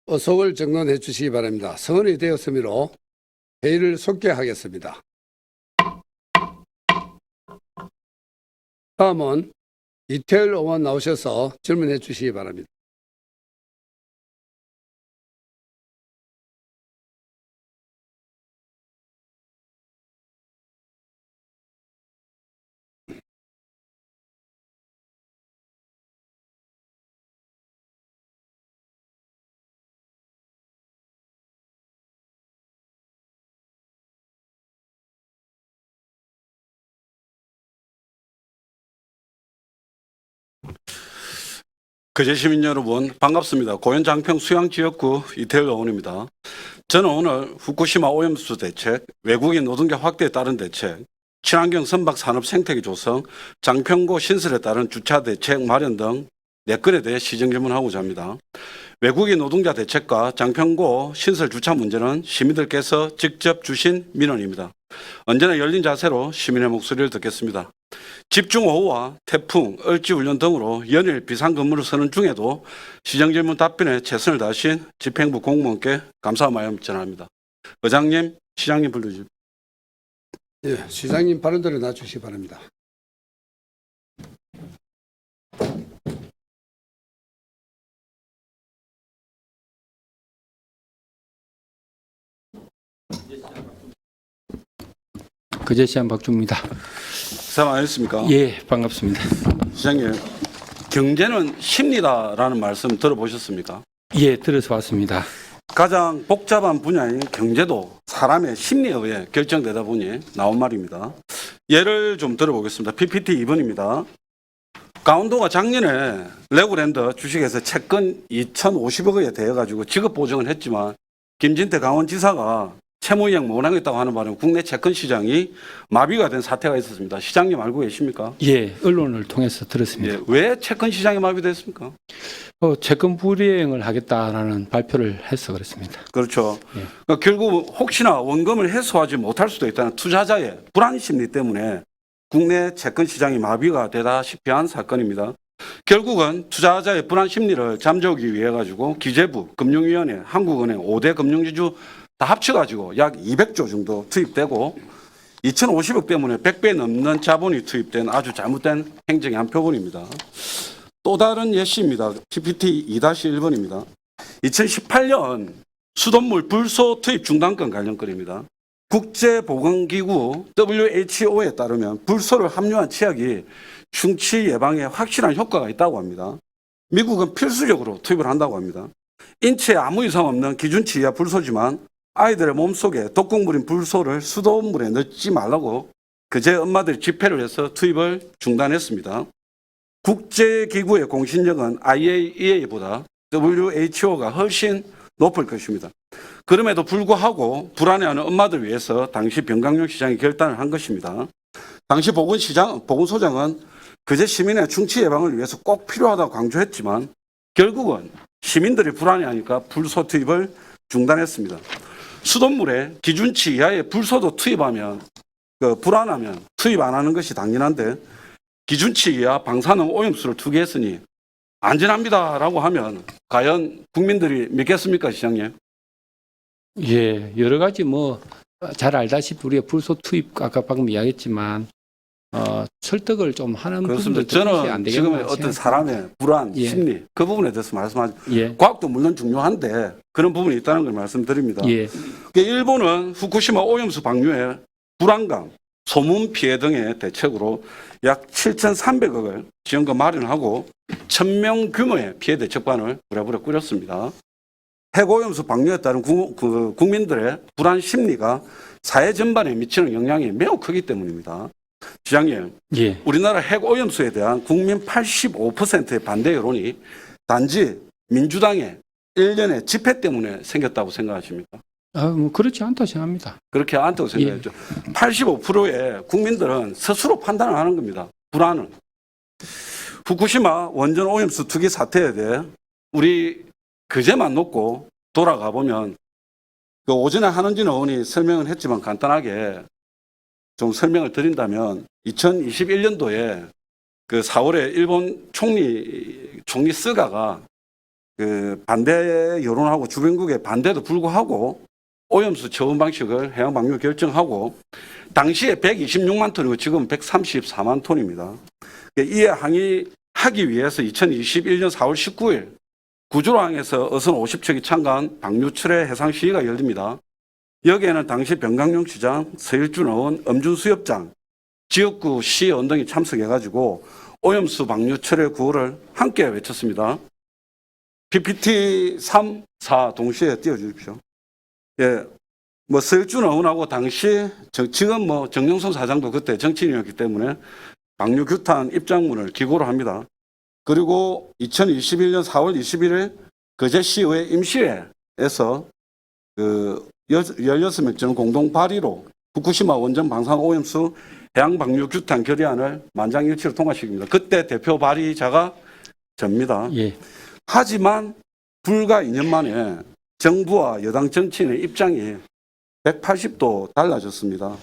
어석을 정돈해 주시기 바랍니다. 성원이 되었으므로 회의를 속개하겠습니다. 다음은 이태일 의원 나오셔서 질문해 주시기 바랍니다. 거제 시민 여러분 반갑습니다. 고현 장평 수양지역구 이태일 의원입니다. 저는 오늘 후쿠시마 오염수 대책, 외국인 노동자 확대에 따른 대책, 친환경 선박 산업 생태계 조성, 장평고 신설에 따른 주차 대책 마련 등 4건에 대해 시정 질문하고자 합니다. 외국인 노동자 대책과 장평고 신설 주차 문제는 시민들께서 직접 주신 민원입니다. 언제나 열린 자세로 시민의 목소리를 듣겠습니다. 집중호우와 태풍, 을지훈련 등으로 연일 비상근무를 서는 중에도 시정질문 답변에 최선을 다하신 집행부 공무원께 감사의 마음 전합니다. 의장님, 시장님 불러주십시오. 예, 시장님 발언대로 놔주시기 바랍니다. 거제시장 박주입니다. 사람 아셨습니까? 예, 반갑습니다. 시장님, 경제는 심리다라는 말씀 들어보셨습니까? 예, 들어서 왔습니다. 가장 복잡한 분야인 경제도 사람의 심리에 의해 결정되다 보니 나온 말입니다. 예를 좀 들어보겠습니다. PPT 2번입니다. 강원도가 작년에 레고랜드 주식에서 채권 2,050억에 대해 가지고 지급 보증을 했지만 김진태 강원지사가 채무이행 못 하겠다고 하는 바람에 국내 채권 시장이 마비가 된 사태가 있었습니다. 시장님 알고 계십니까? 예, 언론을 통해서 들었습니다. 예, 왜 채권 시장이 마비됐습니까? 채권 불이행을 하겠다라는 발표를 해서 그렇습니다. 그렇죠. 예. 그러니까 결국 혹시나 원금을 해소하지 못할 수도 있다는 투자자의 불안 심리 때문에 국내 채권 시장이 마비가 되다시피 한 사건입니다. 결국은 투자자의 불안 심리를 잠재우기 위해 가지고 기재부, 금융위원회, 한국은행 5대 금융지주 다 합쳐가지고 약 200조 정도 투입되고 2,050억 때문에 100배 넘는 자본이 투입된 아주 잘못된 행정의 한 표본입니다. 또 다른 예시입니다. PPT 2-1번입니다. 2018년 수돗물 불소 투입 중단권 관련 건입니다. 국제보건기구 WHO에 따르면 불소를 함유한 치약이 충치 예방에 확실한 효과가 있다고 합니다. 미국은 필수적으로 투입을 한다고 합니다. 인체에 아무 이상 없는 기준치 이하 불소지만 아이들의 몸속에 독극물인 불소를 수돗물에 넣지 말라고 그제 엄마들이 집회를 해서 투입을 중단했습니다. 국제기구의 공신력은 IAEA보다 WHO가 훨씬 높을 것입니다. 그럼에도 불구하고 불안해하는 엄마들 위해서 당시 병강용 시장이 결단을 한 것입니다. 당시 보건소장은 그제 시민의 충치 예방을 위해서 꼭 필요하다고 강조했지만 결국은 시민들이 불안해하니까 불소 투입을 중단했습니다. 수돗물에 기준치 이하의 불소도 투입하면 불안하면 투입 안 하는 것이 당연한데 기준치 이하 방사능 오염수를 투기했으니 안전합니다라고 하면 과연 국민들이 믿겠습니까, 시장님? 예, 여러 가지 잘 알다시피 우리가 불소 투입 아까 방금 이야기했지만 설득을 좀 하는 그렇습니다. 부분도 저는 안 지금 되겠나 어떤 사람의 불안, 예. 심리 그 부분에 대해서 말씀하죠. 예, 과학도 물론 중요한데 그런 부분이 있다는 걸 말씀드립니다. 예, 일본은 후쿠시마 오염수 방류에 불안감, 소문 피해 등의 대책으로 약 7,300억을 지원금 마련하고 1,000명 규모의 피해 대책반을 부랴부랴 꾸렸습니다. 핵오염수 방류에 따른 국민들의 불안 심리가 사회 전반에 미치는 영향이 매우 크기 때문입니다. 시장님, 예. 우리나라 핵오염수에 대한 국민 85%의 반대 여론이 단지 민주당의 일련의 집회 때문에 생겼다고 생각하십니까? 그렇지 않다 생각합니다. 그렇게 않다고 생각했죠. 85%의 국민들은 스스로 판단을 하는 겁니다. 불안은. 후쿠시마 원전 오염수 투기 사태에 대해 우리 그제만 놓고 돌아가 보면 오전에 한은진 의원이 설명을 했지만 간단하게 좀 설명을 드린다면 2021년도에 4월에 일본 총리 스가가 그 반대 여론하고 주변국의 반대도 불구하고 오염수 처분 방식을 해양 방류 결정하고 당시에 126만 톤이고 지금 134만 톤입니다. 이에 항의하기 위해서 2021년 4월 19일 구조로항에서 어선 50척이 참가한 방류 철회 해상 시위가 열립니다. 여기에는 당시 병강용 시장, 서일준 의원, 엄준 수협장, 지역구 시의원 등이 참석해가지고 오염수 방류 철회 구호를 함께 외쳤습니다. PPT 3, 4 동시에 띄워주십시오. 예, 뭐 서일준 의원하고 당시 지금 뭐 정영선 사장도 그때 정치인이었기 때문에 방류 규탄 입장문을 기고를 합니다. 그리고 2021년 4월 21일 거제시의회 임시회에서 그 16명 공동 발의로 후쿠시마 원전 방사능 오염수 해양 방류 규탄 결의안을 만장일치로 통과시킵니다. 그때 대표 발의자가 접니다. 예. 하지만 불과 2년 만에 정부와 여당 정치인의 입장이 180도 달라졌습니다.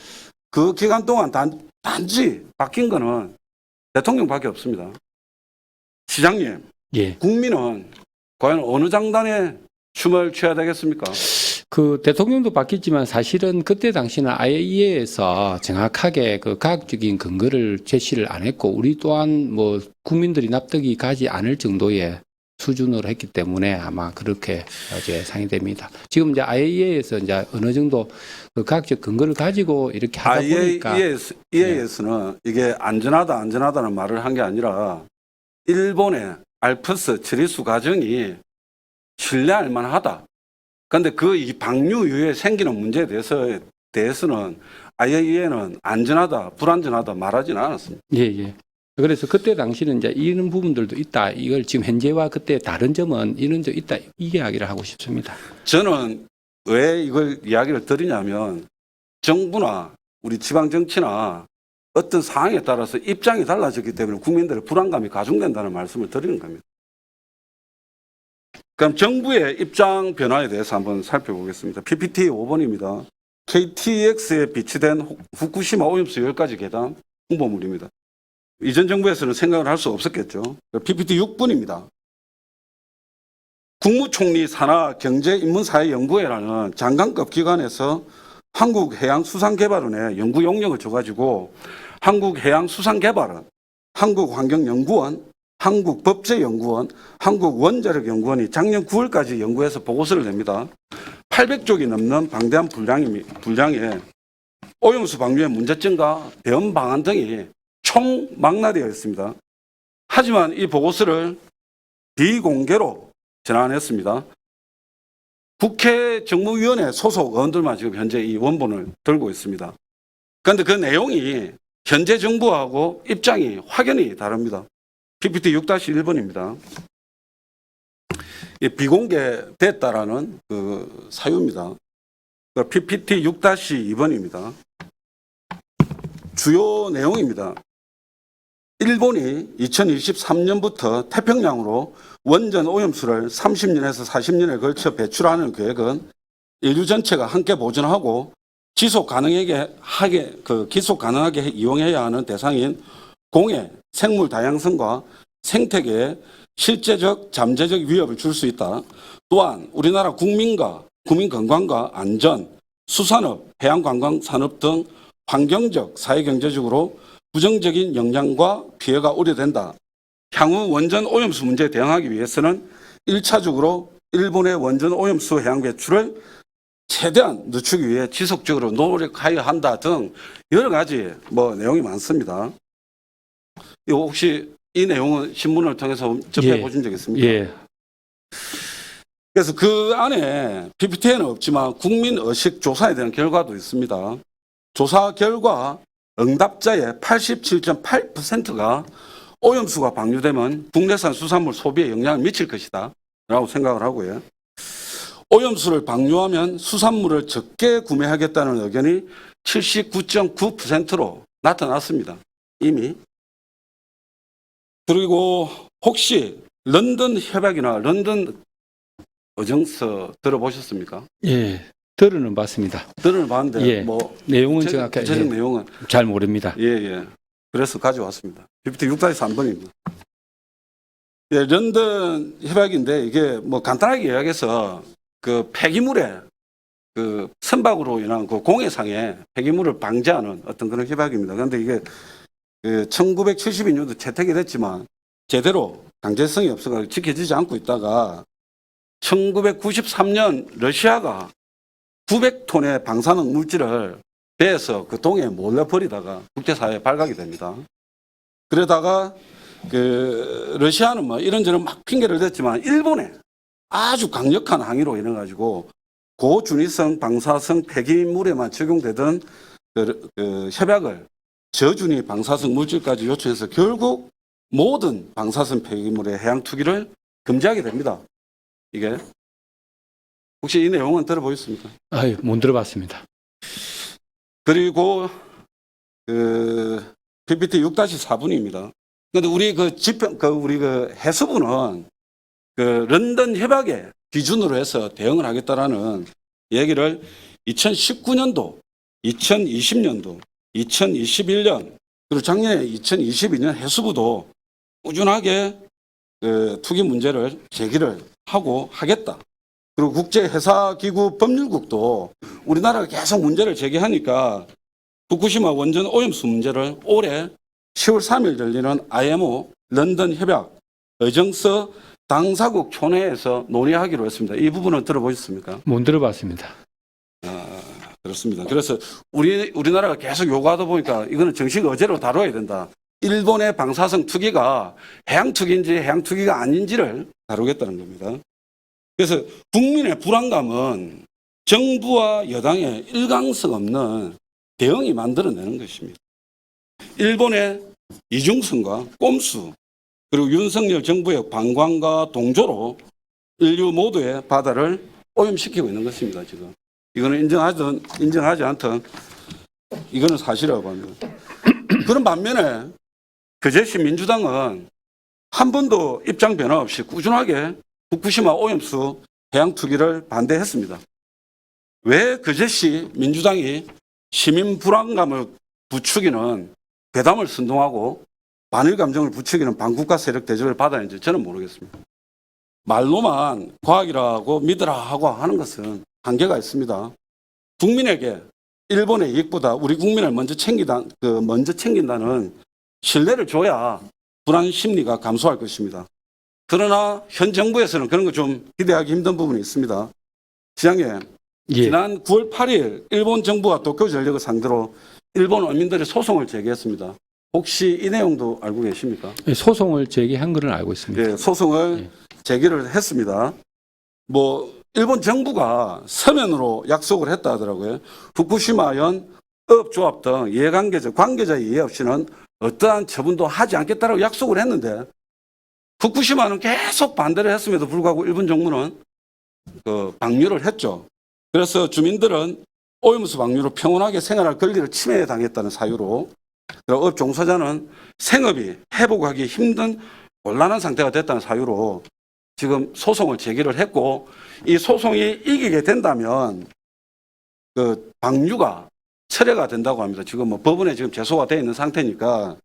그 기간 동안 단지 바뀐 거는 대통령밖에 없습니다. 시장님, 예. 국민은 과연 어느 장단에 춤을 춰야 되겠습니까? 그 대통령도 바뀌었지만 사실은 그때 당시는 IAEA에서 정확하게 그 과학적인 근거를 제시를 안 했고 우리 또한 뭐 국민들이 납득이 가지 않을 정도의 수준으로 했기 때문에 아마 그렇게 이제 상의됩니다. 지금 이제 IAEA에서 이제 어느 정도 그 과학적 근거를 가지고 이렇게 하다 보니까 IAEA에서는 이게 안전하다는 말을 한 게 아니라 일본의 알프스 처리수 과정이 신뢰할 만하다. 그런데 그 이 방류 이후에 생기는 문제에 대해서는 IAEA는 안전하다, 불안전하다 말하지는 않았습니다. 예, 예. 그래서 그때 당시는 이제 이런 부분들도 있다. 이걸 지금 현재와 그때 다른 점은 이런 점 있다. 이 이야기를 하고 싶습니다. 저는 왜 이걸 이야기를 드리냐면 정부나 우리 지방 정치나 어떤 상황에 따라서 입장이 달라졌기 때문에 국민들의 불안감이 가중된다는 말씀을 드리는 겁니다. 그럼 정부의 입장 변화에 대해서 한번 살펴보겠습니다. PPT 5번입니다. KTX에 비치된 후쿠시마 오염수 10가지 계단 홍보물입니다. 이전 정부에서는 생각을 할 수 없었겠죠. PPT 6번입니다. 국무총리 산하 경제인문사회연구회라는 장관급 기관에서 한국해양수산개발원에 연구 용역을 줘가지고 한국해양수산개발원, 한국환경연구원, 한국법제연구원, 한국원자력연구원이 작년 9월까지 연구해서 보고서를 냅니다. 800쪽이 넘는 방대한 분량의 오염수 방류의 문제점과 대응 방안 등이 총망라되어 있습니다. 하지만 이 보고서를 비공개로 전환했습니다. 국회 정무위원회 소속 의원들만 지금 현재 이 원본을 들고 있습니다. 그런데 그 내용이 현재 정부하고 입장이 확연히 다릅니다. PPT 6-1번입니다. 비공개됐다라는 그 사유입니다. PPT 6-2번입니다. 주요 내용입니다. 일본이 2023년부터 태평양으로 원전 오염수를 30년에서 40년에 걸쳐 배출하는 계획은 인류 전체가 함께 보존하고 지속 가능하게 이용해야 하는 대상인 공해, 생물 다양성과 생태계에 실제적 잠재적 위협을 줄 수 있다. 또한 우리나라 국민 건강과 안전, 수산업, 해양관광 산업 등 환경적, 사회경제적으로 부정적인 영향과 피해가 우려된다. 향후 원전 오염수 문제에 대응하기 위해서는 1차적으로 일본의 원전 오염수 해양 배출을 최대한 늦추기 위해 지속적으로 노력하여야 한다 등 여러 가지 내용이 많습니다. 혹시 이 내용은 신문을 통해서 접해 보신 적 있습니까? 예. 그래서 그 안에 PPT에는 없지만 국민의식 조사에 대한 결과도 있습니다. 조사 결과 응답자의 87.8%가 오염수가 방류되면 국내산 수산물 소비에 영향을 미칠 것이다 라고 생각을 하고요. 오염수를 방류하면 수산물을 적게 구매하겠다는 의견이 79.9%로 나타났습니다. 이미. 그리고 혹시 런던 협약이나 런던 의정서 들어보셨습니까? 예. 들어는 봤습니다. 들어는 봤는데 예. 내용은 정확하게 구체적 내용은 잘 모릅니다. 예. 그래서 가져왔습니다. PPT 6-3번입니다. 예, 런던 협약인데 이게 뭐 간단하게 이야기해서 그 폐기물에 그 선박으로 인한 그 공해상의 폐기물을 방지하는 어떤 그런 협약입니다. 그런데 이게 그 1972년도 채택이 됐지만 제대로 강제성이 없어서 지켜지지 않고 있다가 1993년 러시아가 900톤의 방사능 물질을 배에서 그 동해에 몰래 버리다가 국제사회에 발각이 됩니다. 그러다가 그 러시아는 뭐 이런저런 막 핑계를 댔지만 일본에 아주 강력한 항의로 인해 가지고 고준위성 방사성 폐기물에만 적용되던 그 협약을 저준위 방사성 물질까지 요청해서 결국 모든 방사성 폐기물의 해양 투기를 금지하게 됩니다. 이게 혹시 이 내용은 들어보셨습니까? 아유, 못 들어봤습니다. 그리고 그 PPT 6-4분입니다. 근데 우리 그 집행, 우리 그 해수부는 그 런던 협약에 기준으로 해서 대응을 하겠다라는 얘기를 2019년도, 2020년도, 2021년, 그리고 작년에 2022년 해수부도 꾸준하게 그 투기 문제를 제기를 하고 하겠다. 그리고 국제해사기구 법률국도 우리나라가 계속 문제를 제기하니까 후쿠시마 원전 오염수 문제를 올해 10월 3일 열리는 IMO 런던 협약 의정서 당사국 총회에서 논의하기로 했습니다. 이 부분은 들어보셨습니까? 못 들어봤습니다. 그렇습니다. 그래서 우리나라가 계속 요구하다 보니까 이거는 정식 어제로 다뤄야 된다. 일본의 방사성 투기가 해양 투기인지 해양 투기가 아닌지를 다루겠다는 겁니다. 그래서 국민의 불안감은 정부와 여당의 일관성 없는 대응이 만들어내는 것입니다. 일본의 이중성과 꼼수 그리고 윤석열 정부의 방관과 동조로 인류 모두의 바다를 오염시키고 있는 것입니다. 지금 이거는 인정하든 인정하지 않든 이거는 사실이라고 합니다. 그런 반면에 그제시 민주당은 한 번도 입장 변화 없이 꾸준하게 후쿠시마 오염수 해양 투기를 반대했습니다. 왜 그제시 민주당이 시민 불안감을 부추기는 괴담을 선동하고 반일 감정을 부추기는 반국가 세력 대접을 받았는지 저는 모르겠습니다. 말로만 과학이라고 믿으라 하고 하는 것은 한계가 있습니다. 국민에게 일본의 이익보다 우리 국민을 먼저 챙긴다는 신뢰를 줘야 불안 심리가 감소할 것입니다. 그러나 현 정부에서는 그런 거 좀 기대하기 힘든 부분이 있습니다. 시장님, 지난 9월 8일 일본 정부와 도쿄전력을 상대로 일본 어민들이 소송을 제기했습니다. 혹시 이 내용도 알고 계십니까? 소송을 제기한 것은 알고 있습니다. 네, 소송을 제기를 했습니다. 뭐 일본 정부가 서면으로 약속을 했다 하더라고요. 후쿠시마현 업조합 등 관계자의 이해 없이는 어떠한 처분도 하지 않겠다라고 약속을 했는데 후쿠시마는 계속 반대를 했음에도 불구하고 일본 정부는 그 방류를 했죠. 그래서 주민들은 오염수 방류로 평온하게 생활할 권리를 침해당했다는 사유로 업 종사자는 생업이 회복하기 힘든 곤란한 상태가 됐다는 사유로 지금 소송을 제기를 했고 이 소송이 이기게 된다면 그 방류가 철회가 된다고 합니다. 지금 뭐 법원에 지금 제소가 되어 있는 상태니까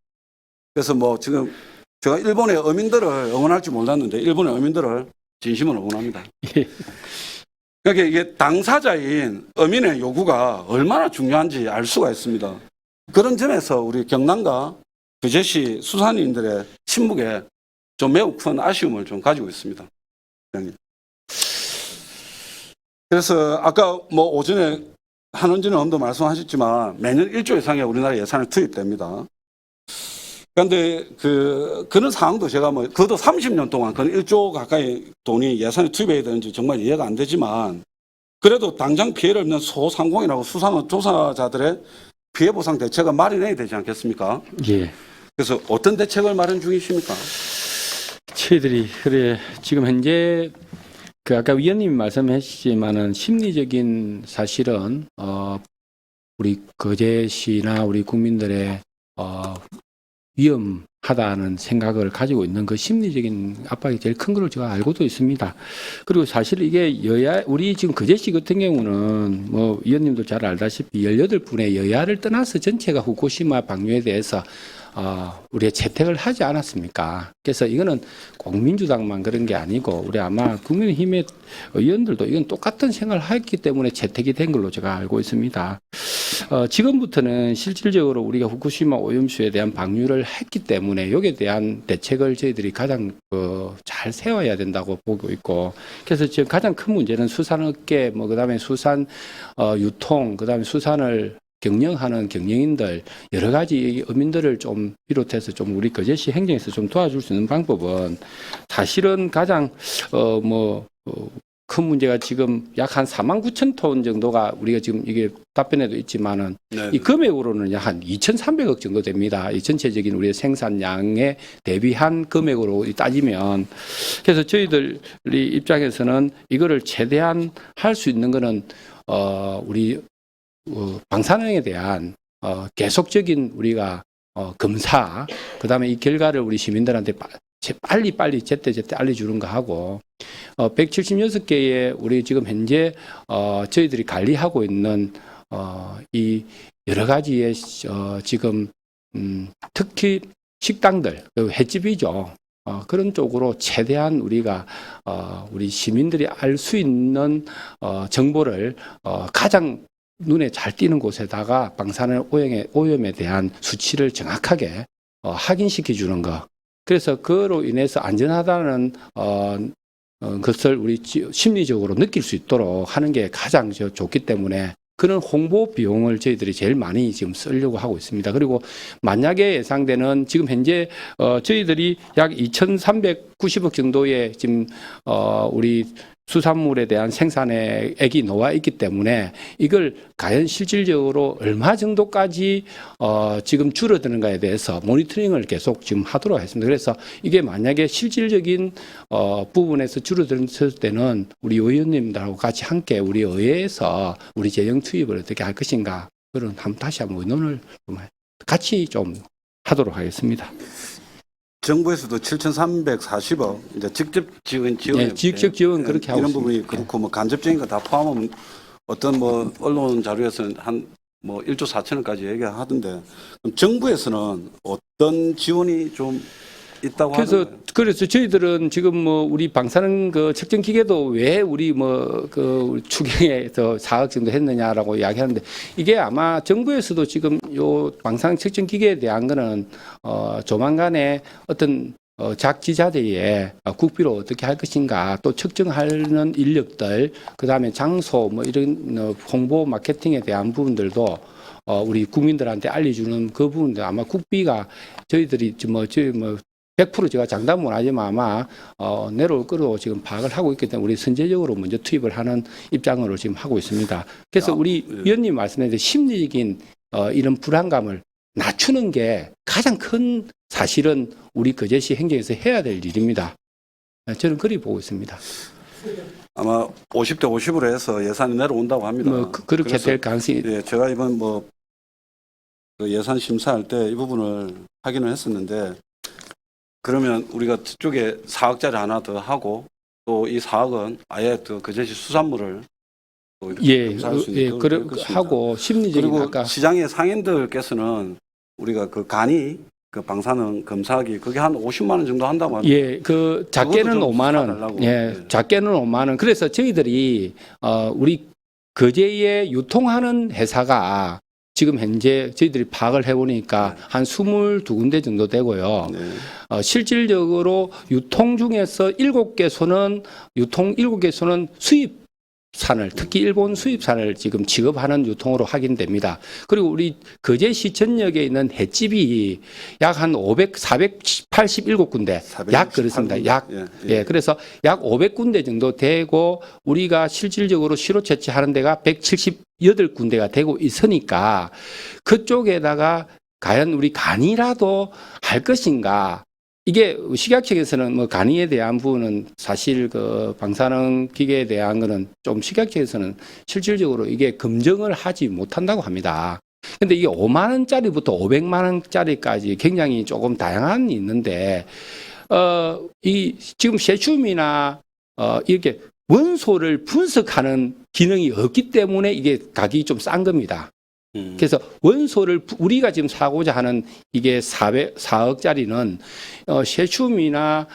그래서 뭐 지금 제가 일본의 어민들을 응원할 줄 몰랐는데 일본의 어민들을 진심으로 응원합니다. 그러니까 이게 당사자인 어민의 요구가 얼마나 중요한지 알 수가 있습니다. 그런 점에서 우리 경남과 그제시 수산인들의 침묵에 좀 매우 큰 아쉬움을 좀 가지고 있습니다. 그래서 아까 뭐 오전에 한원진 의원도 말씀하셨지만 매년 1조 이상의 우리나라 예산이 투입됩니다. 그런데 그런 상황도 제가 뭐 그것도 30년 동안 그 1조 가까이 돈이 예산이 투입해야 되는지 정말 이해가 안 되지만 그래도 당장 피해를 입는 소상공인하고 수산업 조사자들의 피해 보상 대책을 마련해야 되지 않겠습니까? 예. 그래서 어떤 대책을 마련 중이십니까? 저희들이 그래 지금 현재 그 아까 위원님이 말씀하셨지만은 심리적인 사실은 우리 거제시나 우리 국민들의 위험하다는 생각을 가지고 있는 그 심리적인 압박이 제일 큰 걸 제가 알고도 있습니다. 그리고 사실 이게 우리 지금 거제시 같은 경우는 뭐 위원님도 잘 알다시피 18분의 여야를 떠나서 전체가 후쿠시마 방류에 대해서 우리가 채택을 하지 않았습니까? 그래서 이거는 꼭 민주당만 그런 게 아니고 우리 아마 국민의힘의 의원들도 이건 똑같은 생각을 했기 때문에 채택이 된 걸로 제가 알고 있습니다. 지금부터는 실질적으로 우리가 후쿠시마 오염수에 대한 방류를 했기 때문에 여기에 대한 대책을 저희들이 가장 잘 세워야 된다고 보고 있고, 그래서 지금 가장 큰 문제는 수산업계, 그다음에 수산 유통, 그다음에 수산을 경영하는 경영인들 여러 가지 어민들을 좀 비롯해서 좀 우리 거제시 행정에서 좀 도와줄 수 있는 방법은 사실은 가장 큰 문제가 지금 약 한 49,000톤 정도가 우리가 지금 이게 답변에도 있지만은 네. 이 금액으로는 약 한 2,300억 정도 됩니다. 이 전체적인 우리의 생산량에 대비한 금액으로 따지면, 그래서 저희들이 입장에서는 이거를 최대한 할 수 있는 거는 우리 방사능에 대한 계속적인 우리가 검사, 그다음에 이 결과를 우리 시민들한테 빨리 제때 알려주는 거 하고, 176개의 우리 지금 현재 저희들이 관리하고 있는 이 여러 가지의 지금 특히 식당들, 횟집이죠. 그런 쪽으로 최대한 우리가 우리 시민들이 알 수 있는 정보를 가장 눈에 잘 띄는 곳에다가 방사능 오염에 대한 수치를 정확하게 확인시켜 주는 것. 그래서 그로 인해서 안전하다는 것을 우리 심리적으로 느낄 수 있도록 하는 게 가장 좋기 때문에 그런 홍보 비용을 저희들이 제일 많이 지금 쓰려고 하고 있습니다. 그리고 만약에 예상되는 지금 현재 저희들이 약 2,390억 정도의 지금 우리 수산물에 대한 생산액이 나와 있기 때문에 이걸 과연 실질적으로 얼마 정도까지 지금 줄어드는가에 대해서 모니터링을 계속 지금 하도록 했습니다. 그래서 이게 만약에 실질적인 부분에서 줄어들었을 때는 우리 의원님들하고 같이 함께 우리 의회에서 우리 재정 투입을 어떻게 할 것인가, 그런 다시 한번 의논을 좀 같이 좀 하도록 하겠습니다. 정부에서도 7,340억 이제 직접 지원 네, 직접 지원 그렇게 하고 이런 있습니다. 부분이 그렇고 간접적인 거 다 포함하면 어떤 언론 자료에서는 한 1조 4천억까지 얘기하던데, 그럼 정부에서는 어떤 지원이 좀 있다고 그래서 저희들은 지금 우리 방사능 측정 기계도 왜 우리 추경에서 4억 정도 했느냐라고 이야기하는데, 이게 아마 정부에서도 지금 요 방사능 측정 기계에 대한 거는 조만간에 어떤 작지자대에 국비로 어떻게 할 것인가, 또 측정하는 인력들, 그다음에 장소 이런 홍보 마케팅에 대한 부분들도 우리 국민들한테 알려주는 그 부분들 아마 국비가 저희들이 100% 제가 장담은 하지만 아마 내려올 거로 지금 파악을 하고 있기 때문에 우리 선제적으로 먼저 투입을 하는 입장으로 지금 하고 있습니다. 그래서 우리 위원님 말씀하신 심리적인 이런 불안감을 낮추는 게 가장 큰 사실은 우리 거제시 행정에서 해야 될 일입니다. 저는 그리 보고 있습니다. 아마 50대 50으로 해서 예산이 내려온다고 합니다. 그렇게 될 가능성이. 예, 제가 이번 그 예산 심사할 때 이 부분을 확인을 했었는데, 그러면 우리가 저쪽에 4억짜리 하나 더 하고 또 이 4억은 아예 또 거제시 수산물을 또 이렇게 검사할 수 있는 그래 하고 심리적인 그리고 아까 시장의 상인들께서는 우리가 그 간이 그 방사능 검사하기 그게 한 50만 원 정도 한다고 합니다. 예, 작게는 그것도 좀 5만 원. 사달라고. 예, 네. 작게는 5만 원. 그래서 저희들이 우리 거제에 유통하는 회사가 지금 현재 저희들이 파악을 해보니까 한 22군데 정도 되고요. 네. 실질적으로 유통 중에서 7개소는 수입산을, 특히 일본 수입산을 지금 취급하는 유통으로 확인됩니다. 그리고 우리 거제시 전역에 있는 횟집이 약 한 487군데, 약 그렇습니다. 약. 예, 그래서 약 500군데 정도 되고 우리가 실질적으로 시로 채취하는 데가 178군데가 되고 있으니까 그쪽에다가 과연 우리 간이라도 할 것인가. 이게 식약청에서는 간이에 대한 부분은 사실 그 방사능 기계에 대한 거는 좀 식약청에서는 실질적으로 이게 검증을 하지 못한다고 합니다. 근데 이게 5만 원짜리부터 500만 원짜리까지 굉장히 조금 다양한 있는데, 이 지금 세슘이나 이렇게 원소를 분석하는 기능이 없기 때문에 이게 가격이 좀 싼 겁니다. 그래서 원소를 우리가 지금 사고자 하는 이게 4억짜리는 세슘이나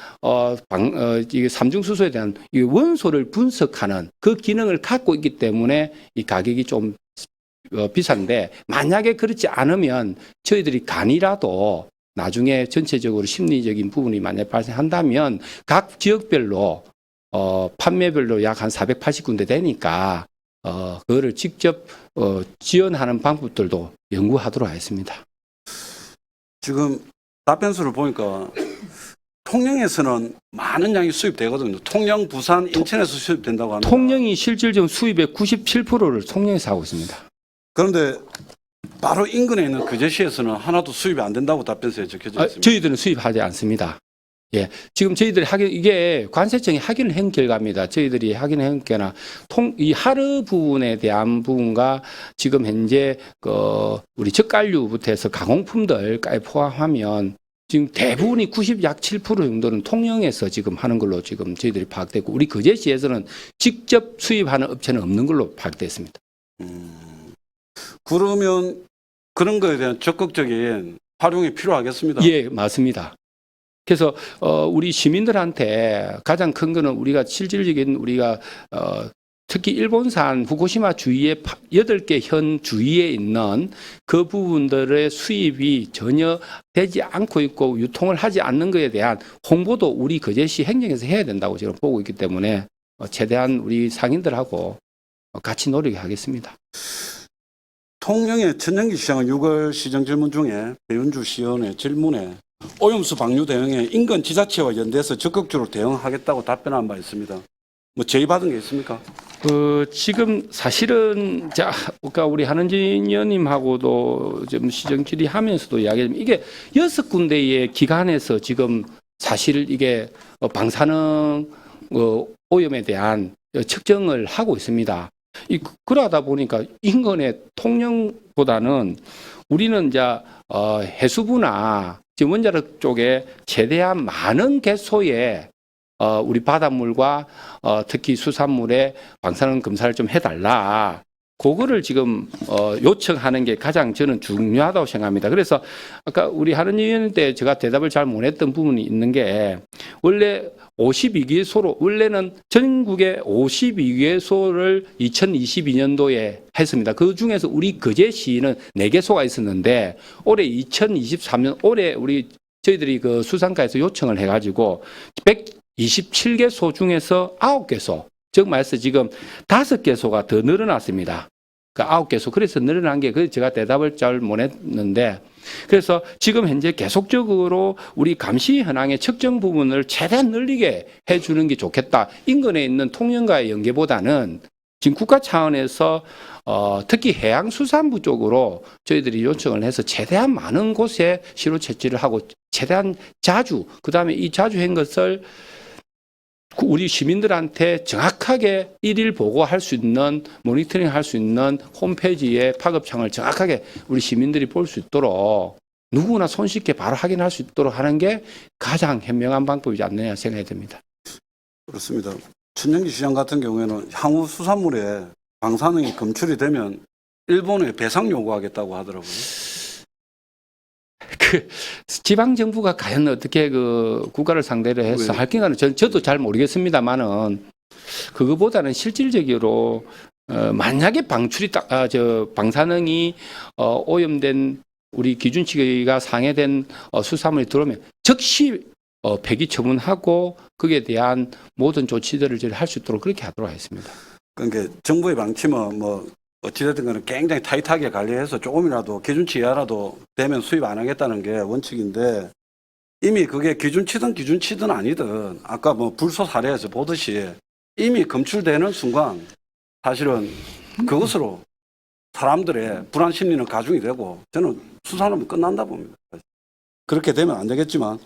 이게 삼중수소에 대한 이 원소를 분석하는 그 기능을 갖고 있기 때문에 이 가격이 좀 비싼데, 만약에 그렇지 않으면 저희들이 간이라도 나중에 전체적으로 심리적인 부분이 만약 발생한다면 각 지역별로 판매별로 약 한 480군데 되니까 그거를 직접 지원하는 방법들도 연구하도록 하겠습니다. 지금 답변수를 보니까 통영에서는 많은 양이 수입되거든요. 통영, 부산, 인천에서 수입된다고 합니다. 통영이 실질적 수입의 97%를 통영에서 하고 있습니다. 그런데 바로 인근에 있는 거제시에서는 하나도 수입이 안 된다고 답변서에 적혀져 있습니다. 저희들은 수입하지 않습니다. 예, 지금 저희들이 이게 관세청이 확인을 한 결과입니다. 저희들이 확인을 한 결과 이 하르 부분에 대한 부분과 지금 현재 우리 젓갈류부터 해서 가공품들까지 포함하면 지금 대부분이 약 7% 정도는 통영에서 지금 하는 걸로 지금 저희들이 파악됐고, 우리 거제시에서는 직접 수입하는 업체는 없는 걸로 파악됐습니다. 그러면 그런 거에 대한 적극적인 활용이 필요하겠습니다. 예, 맞습니다. 그래서 우리 시민들한테 가장 큰 거는 우리가 실질적인 우리가 특히 일본산 후쿠시마 주위에 8개 현 주위에 있는 그 부분들의 수입이 전혀 되지 않고 있고 유통을 하지 않는 것에 대한 홍보도 우리 거제시 행정에서 해야 된다고 지금 보고 있기 때문에 최대한 우리 상인들하고 같이 노력하겠습니다. 통영의 천연기 시장은 6월 시정 질문 중에 배윤주 시의원의 질문에 오염수 방류 대응에 인근 지자체와 연대해서 적극적으로 대응하겠다고 답변한 바 있습니다. 뭐 제의받은 게 있습니까? 지금 사실은 아까 우리 한은진 의원님하고도 좀 시정 질의하면서도 이야기했지만 이게 6군데의 기관에서 지금 사실 이게 방사능 오염에 대한 측정을 하고 있습니다. 그러다 보니까 인근의 통영보다는 우리는 이제 해수부나 지금 원자력 쪽에 최대한 많은 개소에 우리 바닷물과 특히 수산물에 방사능 검사를 좀 해달라. 그거를 지금 요청하는 게 가장 저는 중요하다고 생각합니다. 그래서 아까 우리 하는 의원 때 제가 대답을 잘 못했던 부분이 있는 게, 원래 52개소로 원래는 전국에 52개소를 2022년도에 했습니다. 그 중에서 우리 거제시는 4개소가 있었는데 올해 2023년 올해 저희들이 그 수산가에서 요청을 해가지고 127개소 중에서 9개소, 즉 말해서 지금 5개소가 더 늘어났습니다. 그 9개소. 그래서 늘어난 게, 그래서 제가 대답을 잘 못했는데, 그래서 지금 현재 계속적으로 우리 감시 현황의 측정 부분을 최대한 늘리게 해주는 게 좋겠다. 인근에 있는 통영과의 연계보다는 지금 국가 차원에서 특히 해양수산부 쪽으로 저희들이 요청을 해서 최대한 많은 곳에 시로 채취를 하고 최대한 자주, 그다음에 이 자주 한 것을 우리 시민들한테 정확하게 일일 보고할 수 있는, 모니터링 할 수 있는 홈페이지에 파급창을 정확하게 우리 시민들이 볼 수 있도록 누구나 손쉽게 바로 확인할 수 있도록 하는 게 가장 현명한 방법이지 않느냐 생각이 듭니다. 그렇습니다. 천연기 시장 같은 경우에는 향후 수산물에 방사능이 검출이 되면 일본에 배상 요구하겠다고 하더라고요. 지방 정부가 과연 어떻게 국가를 상대로 해서 할 건가는 저도 잘 모르겠습니다만은, 그거보다는 실질적으로 만약에 방사능이 오염된 우리 기준치가 상회된 수산물이 들어오면 즉시 폐기 처분하고 거기에 대한 모든 조치들을 저희 할 수 있도록 그렇게 하도록 하겠습니다. 그러니까 정부의 방침은 어찌됐든 간에 굉장히 타이트하게 관리해서 조금이라도 기준치 이하라도 되면 수입 안 하겠다는 게 원칙인데, 이미 그게 기준치든 아니든 아까 불소 사례에서 보듯이 이미 검출되는 순간 사실은 그것으로 사람들의 불안 심리는 가중이 되고, 저는 수산업은 끝난다 봅니다. 그렇게 되면 안 되겠지만,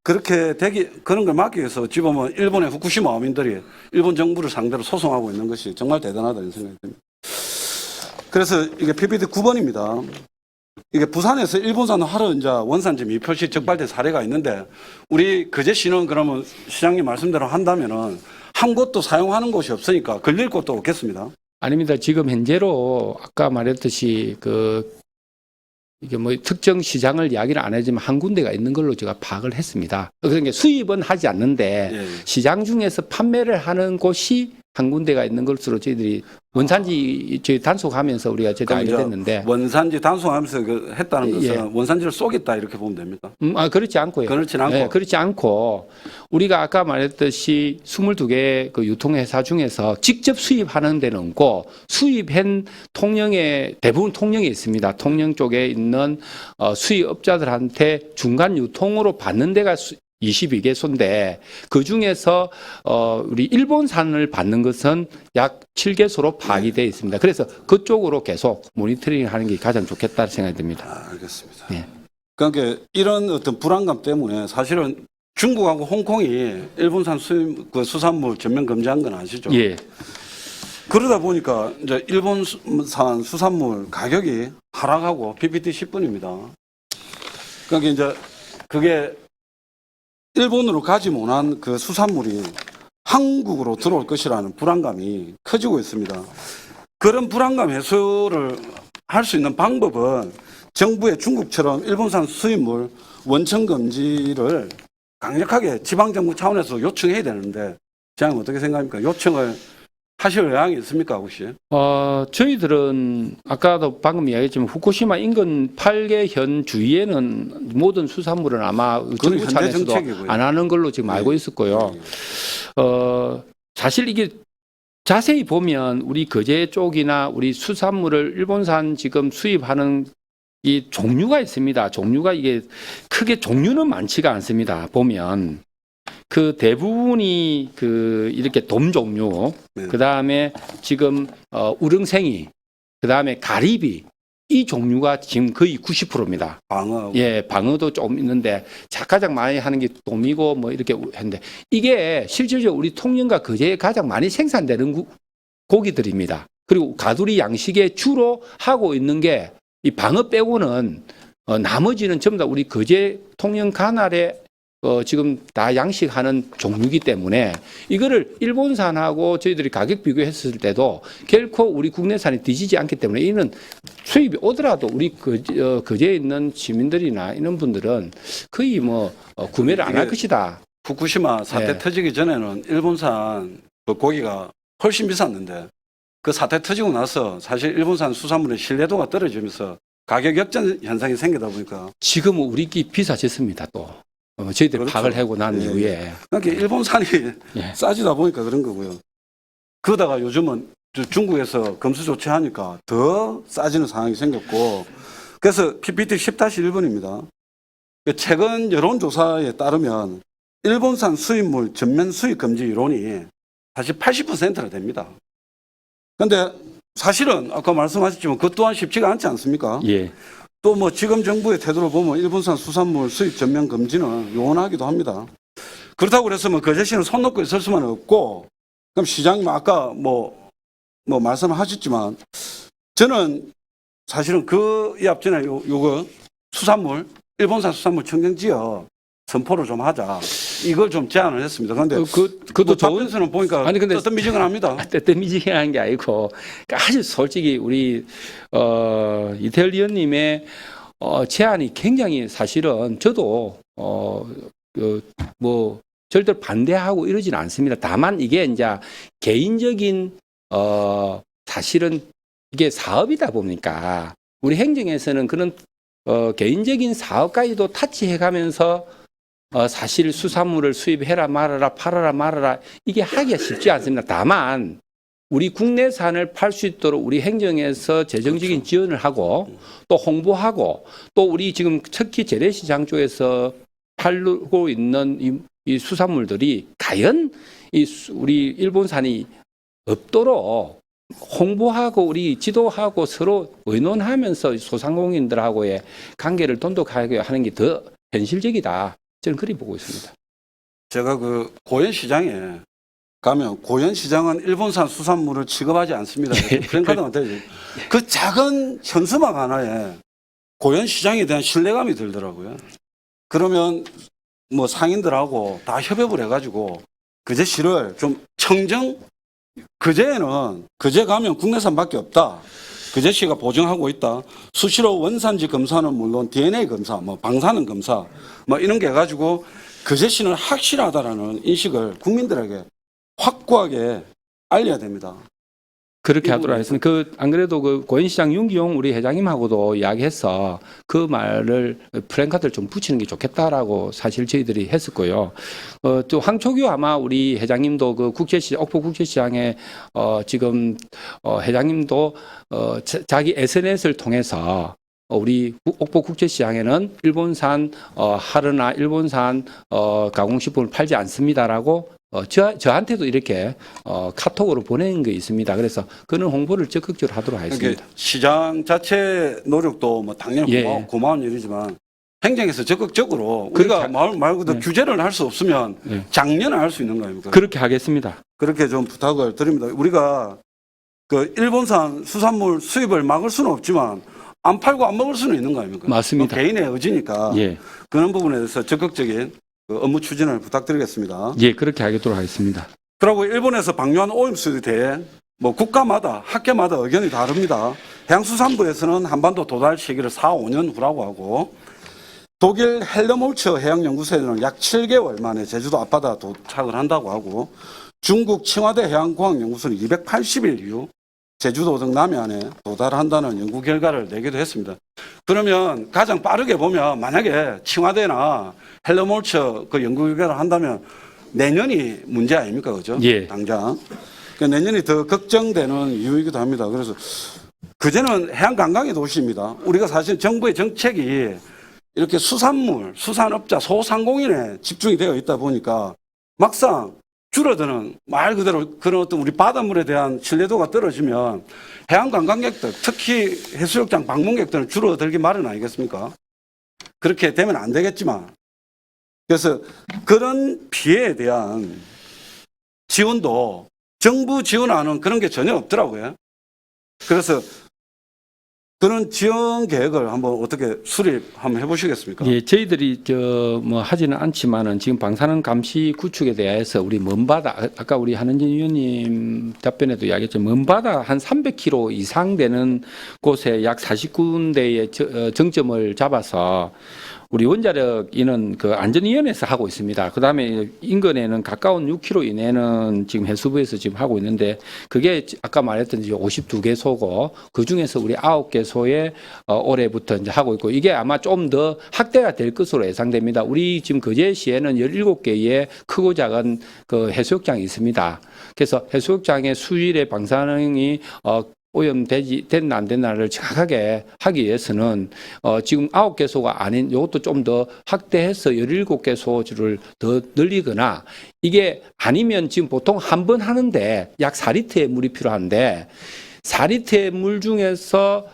그런 걸 막기 위해서 지금 일본의 후쿠시마 어민들이 일본 정부를 상대로 소송하고 있는 것이 정말 대단하다는 생각이 듭니다. 그래서 이게 PPT 9번입니다. 이게 부산에서 일본산 하르은자 원산지 미표시 적발된 사례가 있는데, 우리 거제시는 그러면 시장님 말씀대로 한다면은 한 곳도 사용하는 곳이 없으니까 걸릴 곳도 없겠습니다. 아닙니다. 지금 현재로 아까 말했듯이 이게 뭐 특정 시장을 이야기를 안 하지만 한 군데가 있는 걸로 제가 파악을 했습니다. 그러니까 수입은 하지 않는데 예. 시장 중에서 판매를 하는 곳이 한 군데가 있는 것으로 저희들이 원산지 저희 단속하면서 우리가 제대로 알게 그럼 됐는데 원산지 단속하면서 했다는 것은 예. 원산지를 쏘겠다 이렇게 보면 됩니까? 그렇지 않고요. 그렇진 않고. 네, 그렇지 않고 우리가 아까 말했듯이 22개 그 유통회사 중에서 직접 수입하는 데는 없고 수입한 통영에 대부분 통영에 있습니다. 통영 쪽에 있는 수입업자들한테 중간 유통으로 받는 데가 22개소인데 그 중에서 우리 일본산을 받는 것은 약 7개소로 파악이 되어 있습니다. 그래서 그쪽으로 계속 모니터링하는 게 가장 좋겠다 생각이 듭니다. 알겠습니다. 네. 그러니까 이런 어떤 불안감 때문에 사실은 중국하고 홍콩이 일본산 수입 그 수산물 전면 금지한 건 아시죠? 예. 그러다 보니까 이제 일본산 수산물 가격이 하락하고 PPT 10분입니다. 그러니까 이제 그게 일본으로 가지 못한 그 수산물이 한국으로 들어올 것이라는 불안감이 커지고 있습니다. 그런 불안감 해소를 할 수 있는 방법은 정부의 중국처럼 일본산 수입물 원천 금지를 강력하게 지방정부 차원에서 요청해야 되는데, 장님 어떻게 생각합니까? 요청을 하실 의향이 있습니까, 혹시? 저희들은 아까도 방금 이야기했지만 후쿠시마 인근 8개 주위에는 모든 수산물은 아마 정부 현재 차원에서도 정책이고요. 안 하는 걸로 지금 알고 있었고요. 사실 이게 자세히 보면 우리 거제 쪽이나 우리 수산물을 일본산 지금 수입하는 이 종류가 있습니다. 종류가 이게 크게 종류는 많지가 않습니다. 보면 그 대부분이 이렇게 돔 종류, 네. 그 다음에 지금 우릉생이, 그 다음에 가리비 이 종류가 지금 거의 90%입니다. 방어. 예, 방어도 좀 있는데 가장 많이 하는 게 돔이고 뭐 이렇게 했는데 이게 실질적으로 우리 통영과 거제에 가장 많이 생산되는 고기들입니다. 그리고 가두리 양식에 주로 하고 있는 게 이 방어 빼고는 나머지는 전부 다 우리 거제 통영 관할에 지금 다 양식하는 종류이기 때문에 이거를 일본산하고 저희들이 가격 비교했을 때도 결코 우리 국내산이 뒤지지 않기 때문에 이는 수입이 오더라도 우리 거제에 있는 시민들이나 이런 분들은 거의 뭐 구매를 안 할 것이다. 후쿠시마 사태 네. 터지기 전에는 일본산 그 고기가 훨씬 비쌌는데 그 사태 터지고 나서 사실 일본산 수산물의 신뢰도가 떨어지면서 가격 역전 현상이 생기다 보니까 지금은 우리끼리 비싸졌습니다. 또 저희들이 그렇죠. 파악을 하고 난 예. 이후에 그러니까 일본산이 예. 싸지다 보니까 그런 거고요. 그러다가 요즘은 중국에서 검수 조치하니까 더 싸지는 상황이 생겼고 그래서 PPT 10-1번입니다. 최근 여론조사에 따르면 일본산 수입물 전면 수입 금지 이론이 사실 80%나 됩니다. 그런데 사실은 아까 말씀하셨지만 그것 또한 쉽지가 않지 않습니까? 예. 또 뭐 지금 정부의 태도를 보면 일본산 수산물 수입 전면 금지는 요원하기도 합니다. 그렇다고 그랬으면 거제시는 손 놓고 있을 수만 없고 그럼 시장님 아까 뭐 말씀을 하셨지만 저는 사실은 이 앞전에 요거 수산물 일본산 수산물 청정지역 선포를 좀 하자 이걸 좀 제안을 했습니다. 그런데 그것도 좋은 답변서는 보니까 아니, 근데 뜨뜻미지근합니다. 뜨뜻미지근한 게 아니고 아주 솔직히 우리 이태열 의원님의 제안이 굉장히 사실은 저도 뭐 절대로 반대하고 이러진 않습니다. 다만 이게 이제 개인적인 사실은 이게 사업이다 보니까 우리 행정에서는 그런 개인적인 사업까지도 타치해가면서 사실 수산물을 수입해라 말아라 팔아라 말아라 이게 하기가 쉽지 않습니다. 다만 우리 국내산을 팔 수 있도록 우리 행정에서 재정적인 지원을 하고 또 홍보하고 또 우리 지금 특히 재래시장 쪽에서 팔고 있는 이 수산물들이 과연 우리 일본산이 없도록 홍보하고 우리 지도하고 서로 의논하면서 소상공인들하고의 관계를 돈독하게 하는 게 더 현실적이다. 저는 그리 보고 있습니다. 제가 그 고현시장에 가면 고현시장은 일본산 수산물을 취급하지 않습니다. 프랭카드한테 그 작은 현수막 하나에 고현시장에 대한 신뢰감이 들더라고요. 그러면 뭐 상인들하고 다 협업을 해가지고 거제시를 좀 청정 그제 가면 국내산밖에 없다. 그제시가 보증하고 있다. 수시로 원산지 검사는 물론 DNA 검사, 뭐 방사능 검사, 뭐 이런 게 해가지고 그제시는 확실하다라는 인식을 국민들에게 확고하게 알려야 됩니다. 그렇게 하도록 하겠습니다. 안 그래도 고현시장 윤기용 우리 회장님하고도 이야기해서 그 말을 프랭카드를 좀 붙이는 게 좋겠다라고 사실 저희들이 했었고요. 또 황초규 아마 우리 회장님도 옥포 국제시장에 지금 회장님도 자기 SNS를 통해서 우리 옥포 국제시장에는 일본산 하르나 일본산 가공식품을 팔지 않습니다라고 저한테도 이렇게 카톡으로 보낸 게 있습니다. 그래서 그런 홍보를 적극적으로 하도록 하겠습니다. 시장 자체 노력도 뭐 당연히 예. 고마운 일이지만 행정에서 적극적으로 우리가 말 그대로 규제를 할 수 없으면 장려는 할 수 있는 거 아닙니까? 그렇게 하겠습니다. 그렇게 좀 부탁을 드립니다. 우리가 그 일본산 수산물 수입을 막을 수는 없지만 안 팔고 안 먹을 수는 있는 거 아닙니까? 맞습니다. 개인의 의지니까 예. 그런 부분에 대해서 적극적인 그 업무 추진을 부탁드리겠습니다. 예, 그렇게 하도록 하겠습니다. 그리고 일본에서 방류한 오염수에 대해 뭐 국가마다 학계마다 의견이 다릅니다. 해양수산부에서는 한반도 도달 시기를 4, 5년 후라고 하고 독일 헬머홀츠 해양연구소에는 약 7개월 만에 제주도 앞바다 도착을 한다고 하고 중국 칭화대 해양공학연구소는 280일 이후 제주도 등 남해안에 도달한다는 연구 결과를 내기도 했습니다. 그러면 가장 빠르게 보면 만약에 칭화대나 헬머홀츠 그 연구 결과를 한다면 내년이 문제 아닙니까? 그죠? 예. 당장. 그러니까 내년이 더 걱정되는 이유이기도 합니다. 그래서 그제는 해양관광의 도시입니다. 우리가 사실 정부의 정책이 이렇게 수산물, 수산업자, 소상공인에 집중이 되어 있다 보니까 막상 줄어드는 말 그대로 그런 어떤 우리 바닷물에 대한 신뢰도가 떨어지면 해양관광객들, 특히 해수욕장 방문객들은 줄어들기 마련 아니겠습니까? 그렇게 되면 안 되겠지만 그래서 그런 피해에 대한 지원도 정부 지원하는 그런 게 전혀 없더라고요. 그래서 그런 지원 계획을 한번 어떻게 수립 한번 해보시겠습니까? 예, 저희들이 하지는 않지만은 지금 방사능 감시 구축에 대해서 우리 먼바다 아까 우리 한은진 의원님 답변에도 이야기했죠. 먼바다 한 300km 이상 되는 곳에 약 40군데의 정점을 잡아서 우리 원자력 인은 그 안전위원회에서 하고 있습니다. 그 다음에 인근에는 가까운 6km 이내는 지금 해수부에서 지금 하고 있는데 그게 아까 말했던 52개소고 그 중에서 우리 9개소에 올해부터 이제 하고 있고 이게 아마 좀 더 확대가 될 것으로 예상됩니다. 우리 지금 거제시에는 17개의 크고 작은 그 해수욕장이 있습니다. 그래서 해수욕장의 수질의 방사능이 오염됐나 안 됐나를 정확하게 하기 위해서는 지금 9개소가 아닌 이것도 좀 더 확대해서 17개소를 더 늘리거나 이게 아니면 지금 보통 한 번 하는데 약 4리터의 물이 필요한데 4리터의 물 중에서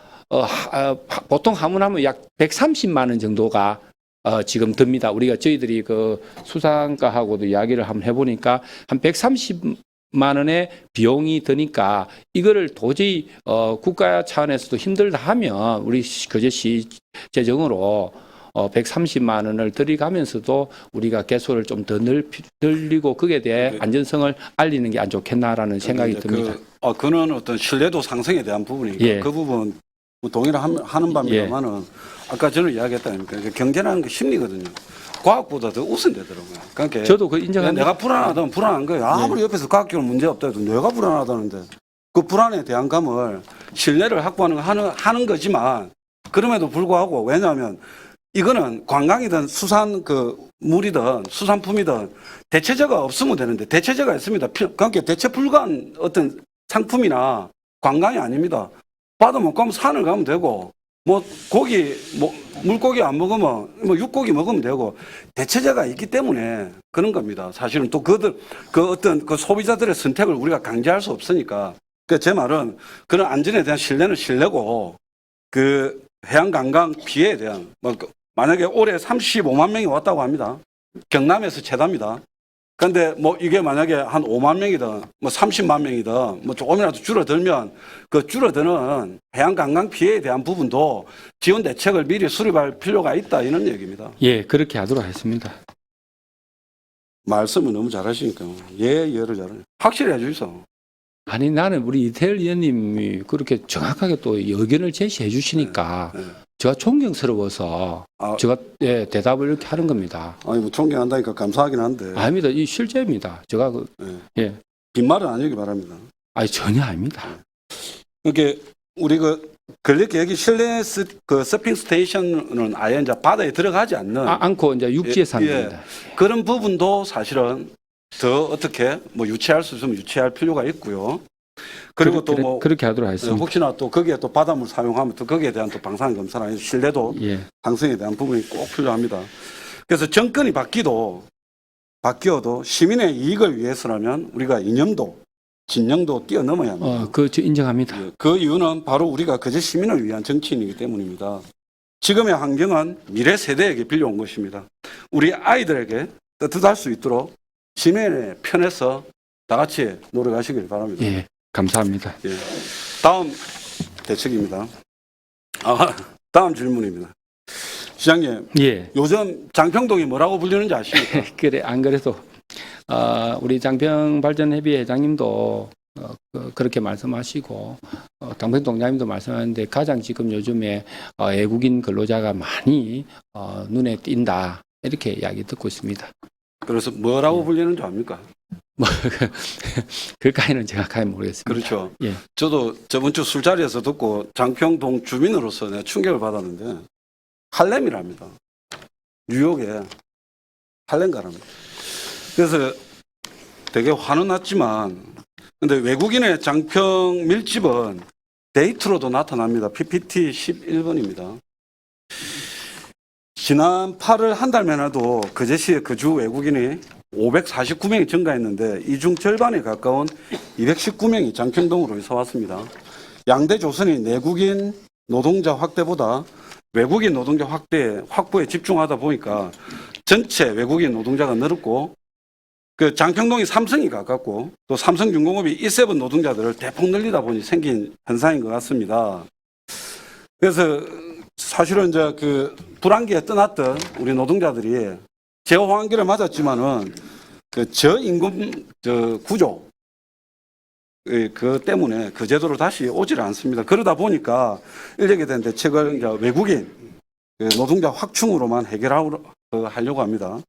보통 한 번 하면 약 130만 원 정도가 지금 듭니다. 우리가 저희들이 그 수상가하고도 이야기를 한번 해보니까 한 130만 원의 비용이 드니까 이거를 도저히 국가 차원에서도 힘들다 하면 우리 거제시 재정으로 130만 원을 들이가면서도 우리가 개소를 좀 더 늘리고 거기에 대해 안전성을 알리는 게 안 좋겠나라는 생각이 듭니다. 그는 어떤 신뢰도 상승에 대한 부분이니까 예. 그 부분 동의를 하는 바입니다만은 아까 저는 이야기했다 아닙니까? 경제라는 게 심리거든요. 과학보다 더 우선되더라고요. 그러니까 저도 그 인정합니다. 내가 불안하다면 불안한 거예요. 아무리 옆에서 과학적으로 문제 없다 해도 내가 불안하다는데 그 불안에 대한 감을 신뢰를 확보하는 하는 거지만 그럼에도 불구하고 왜냐하면 이거는 관광이든 수산 그 물이든 수산품이든 대체제가 없으면 되는데 대체제가 있습니다. 그러니까 대체 불가한 어떤 상품이나 관광이 아닙니다. 바다 못 가면 산을 가면 되고 뭐 고기 뭐 물고기 안 먹으면 뭐 육고기 먹으면 되고 대체제가 있기 때문에 그런 겁니다. 사실은 또 그 어떤 그 소비자들의 선택을 우리가 강제할 수 없으니까. 그 제 말은 그런 안전에 대한 신뢰는 신뢰고 그 해양관광 피해에 대한 만약에 올해 35만 명이 왔다고 합니다. 경남에서 최다입니다. 그런데 뭐 이게 만약에 한 5만 명이든 뭐 30만 명이든 뭐 조금이라도 줄어들면 그 줄어드는 해양관광 피해에 대한 부분도 지원 대책을 미리 수립할 필요가 있다 이런 얘기입니다. 예, 그렇게 하도록 하겠습니다. 말씀을 너무 잘하시니까 예를 잘하네. 확실히 해주이소. 아니 나는 우리 이태일 의원님이 그렇게 정확하게 또 의견을 제시해 주시니까 네. 제가 존경스러워서 아, 제가 예, 대답을 이렇게 하는 겁니다. 아니 뭐 존경한다니까 감사하긴 한데 아닙니다. 이 실제입니다. 제가 네. 예, 빈말은 아니기 바랍니다. 아니 전혀 아닙니다. 이렇게 우리 근력 여기 실내 서핑 스테이션은 아예 이제 바다에 들어가지 않는 않고 이제 육지에 사는 예. 겁니다. 그런 부분도 사실은 더 어떻게 뭐 유치할 수 있으면 유치할 필요가 있고요. 그리고 또 뭐 그렇게 하도록 하겠습니다. 혹시나 또 거기에 또 바닷물 사용하면 또 거기에 대한 또 방사능 검사나 신뢰도 예. 상승에 대한 부분이 꼭 필요합니다. 그래서 정권이 바뀌어도 시민의 이익을 위해서라면 우리가 이념도 진영도 뛰어넘어야 합니다. 저 인정합니다. 예, 그 이유는 바로 우리가 그저 시민을 위한 정치인이기 때문입니다. 지금의 환경은 미래 세대에게 빌려온 것입니다. 우리 아이들에게 떳떳할 수 있도록 시민의 편에서 다 같이 노력하시길 바랍니다. 예, 감사합니다. 예. 다음 대책입니다. 다음 질문입니다. 시장님, 예, 요즘 장평동이 뭐라고 불리는지 아십니까? 그래 안 그래도 우리 장평발전협의회 회장님도 그렇게 말씀하시고 당평동장님도 말씀하는데 가장 지금 요즘에 외국인 근로자가 많이 눈에 띈다 이렇게 이야기 듣고 있습니다. 그래서 뭐라고 불리는지 압니까? 뭐 그까지는 정확하게 모르겠습니다. 그렇죠. 예. 저도 저번 주 술자리에서 듣고 장평동 주민으로서 내가 충격을 받았는데 할렘이랍니다. 뉴욕에 할렘가랍니다. 그래서 되게 화는 났지만 근데 외국인의 장평 밀집은 데이트로도 나타납니다. PPT 11번입니다. 지난 8월 한 달만 해도 그제시에 그주 외국인이 549명이 증가했는데 이 중 절반에 가까운 219명이 장평동으로 이사 왔습니다. 양대 조선이 내국인 노동자 확대보다 외국인 노동자 확보에 집중하다 보니까 전체 외국인 노동자가 늘었고 그 장평동이 삼성이 가깝고 또 삼성중공업이 E7 노동자들을 대폭 늘리다 보니 생긴 현상인 것 같습니다. 그래서 사실은 이제 그 불안기에 떠났던 우리 노동자들이 제호환기를 맞았지만은 그 저임금 구조 그 때문에 그 제도로 다시 오지를 않습니다. 그러다 보니까 인력에 대한 대책을 이제 외국인 노동자 확충으로만 해결하려고 합니다.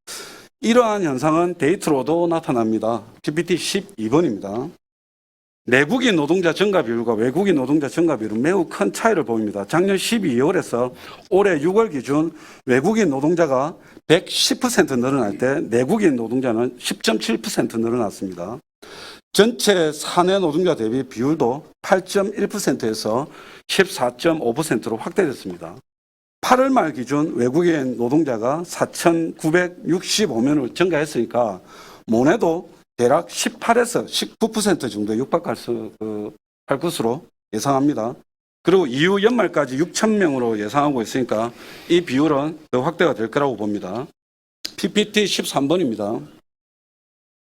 이러한 현상은 데이트로도 나타납니다. PPT 12번입니다. 내국인 노동자 증가 비율과 외국인 노동자 증가 비율은 매우 큰 차이를 보입니다. 작년 12월에서 올해 6월 기준 외국인 노동자가 110% 늘어날 때 내국인 노동자는 10.7% 늘어났습니다. 전체 사내 노동자 대비 비율도 8.1%에서 14.5%로 확대됐습니다. 8월 말 기준 외국인 노동자가 4,965명으로 증가했으니까 모네도 대략 18에서 19% 정도 육박할 것으로 예상합니다. 그리고 이후 연말까지 6,000명으로 예상하고 있으니까 이 비율은 더 확대가 될 거라고 봅니다. PPT 13번입니다.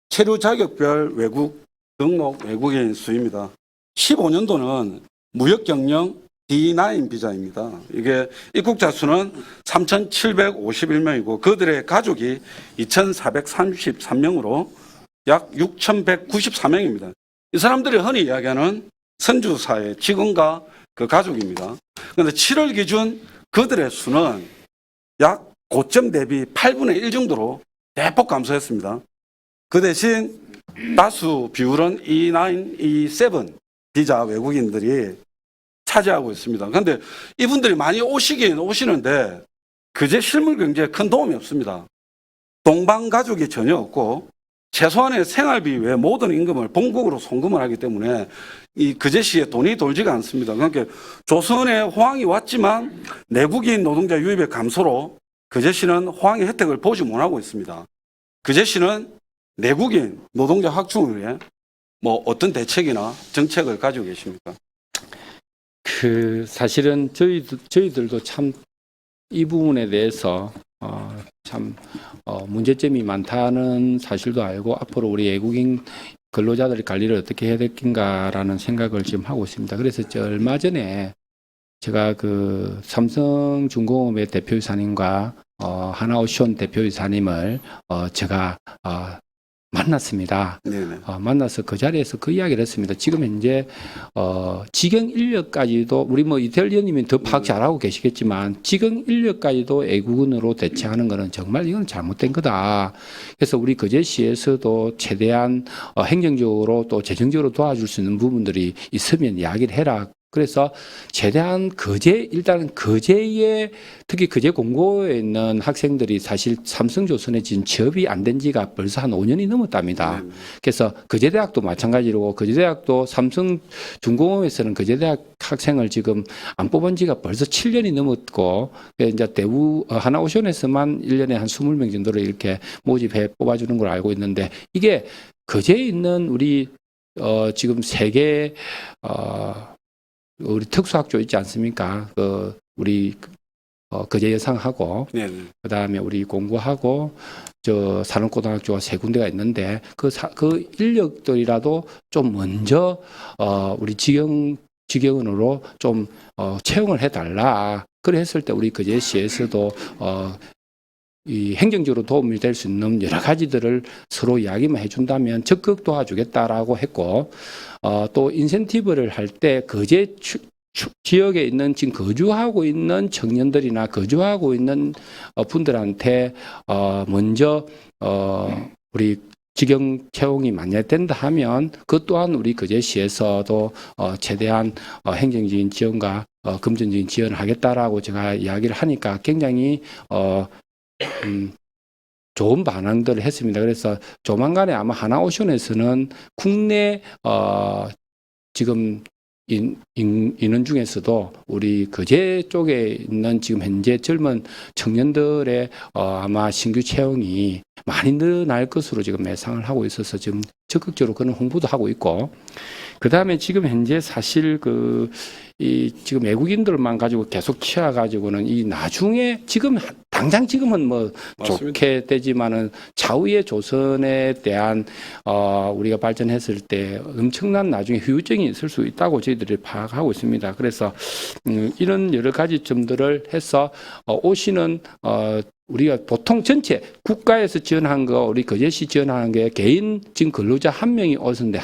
체류 자격별 외국 등록 외국인 수입니다. 15년도는 무역 경영 D9 비자입니다. 이게 입국자 수는 3,751명이고 그들의 가족이 2,433명으로 약 6,194명입니다. 이 사람들이 흔히 이야기하는 선주사의 직원과 그 가족입니다. 그런데 7월 기준 그들의 수는 약 고점 대비 8분의 1 정도로 대폭 감소했습니다. 그 대신 다수 비율은 E9, E7 비자 외국인들이 차지하고 있습니다. 그런데 이분들이 많이 오시긴 오시는데 그제 실물 경제에 큰 도움이 없습니다. 동방 가족이 전혀 없고 최소한의 생활비 외 모든 임금을 본국으로 송금을 하기 때문에 이 그제시에 돈이 돌지가 않습니다. 그러니까 조선에 호황이 왔지만 내국인 노동자 유입의 감소로 그제시는 호황의 혜택을 보지 못하고 있습니다. 그제시는 내국인 노동자 확충을 위해 뭐 어떤 대책이나 정책을 가지고 계십니까? 사실은 저희들도 참 이 부분에 대해서 참 문제점이 많다는 사실도 알고 앞으로 우리 외국인 근로자들의 관리를 어떻게 해야 될긴가라는 생각을 지금 하고 있습니다. 그래서 얼마 전에 제가 그 삼성중공업의 대표이사님과 하나오션 대표이사님을 제가 만났습니다. 네네. 만나서 그 자리에서 그 이야기를 했습니다. 지금 현재 직영 인력까지도 우리 뭐 이태일 의원님이 더 파악 잘하고 계시겠지만 직영 인력까지도 애국은으로 대체하는 것은 정말 이건 잘못된 거다. 그래서 우리 거제시에서도 최대한 행정적으로 또 재정적으로 도와줄 수 있는 부분들이 있으면 이야기를 해라. 그래서 최대한 일단은 거제에 특히 거제 공고에 있는 학생들이 사실 삼성조선에 지금 취업이 안 된 지가 벌써 한 5년이 넘었답니다. 그래서 거제대학도 마찬가지로 거제대학도 삼성중공업에서는 거제대학 학생을 지금 안 뽑은 지가 벌써 7년이 넘었고 이제 대우 하나오션에서만 1년에 한 20명 정도를 이렇게 모집해 뽑아주는 걸 알고 있는데 이게 거제에 있는 우리 지금 세계 우리 특수학교 있지 않습니까? 우리 거제 여상하고 네네. 그다음에 우리 공고하고 저 산업고등학교가 세 군데가 있는데 그 인력들이라도 좀 먼저 우리 직영으로 좀 채용을 해달라. 그래 했을 때 우리 거제시에서도 이 행정적으로 도움이 될 수 있는 여러 가지들을 서로 이야기만 해준다면 적극 도와주겠다라고 했고 또 인센티브를 할 때 거제 지역에 있는 지금 거주하고 있는 청년들이나 거주하고 있는 분들한테 먼저 우리 직영 채용이 만약된다 하면 그것 또한 우리 거제시에서도 최대한 행정적인 지원과 금전적인 지원을 하겠다라고 제가 이야기를 하니까 굉장히 좋은 반응들을 했습니다. 그래서 조만간에 아마 하나오션에서는 국내 지금 인원 중에서도 우리 거제 쪽에 있는 지금 현재 젊은 청년들의 아마 신규 채용이 많이 늘어날 것으로 지금 예상을 하고 있어서 지금 적극적으로 그런 홍보도 하고 있고 그 다음에 지금 현재 사실 지금 외국인들만 가지고 계속 치아가지고는 이 나중에 당장 지금은 뭐 맞습니다. 좋게 되지만은 차후의 조선에 대한 우리가 발전했을 때 엄청난 나중에 후유증이 있을 수 있다고 저희들이 파악하고 있습니다. 그래서 이런 여러 가지 점들을 해서 오시는 우리가 보통 전체 국가에서 지원한 거 우리 거제시 지원하는 게 개인 지금 근로자 한 명이 오는데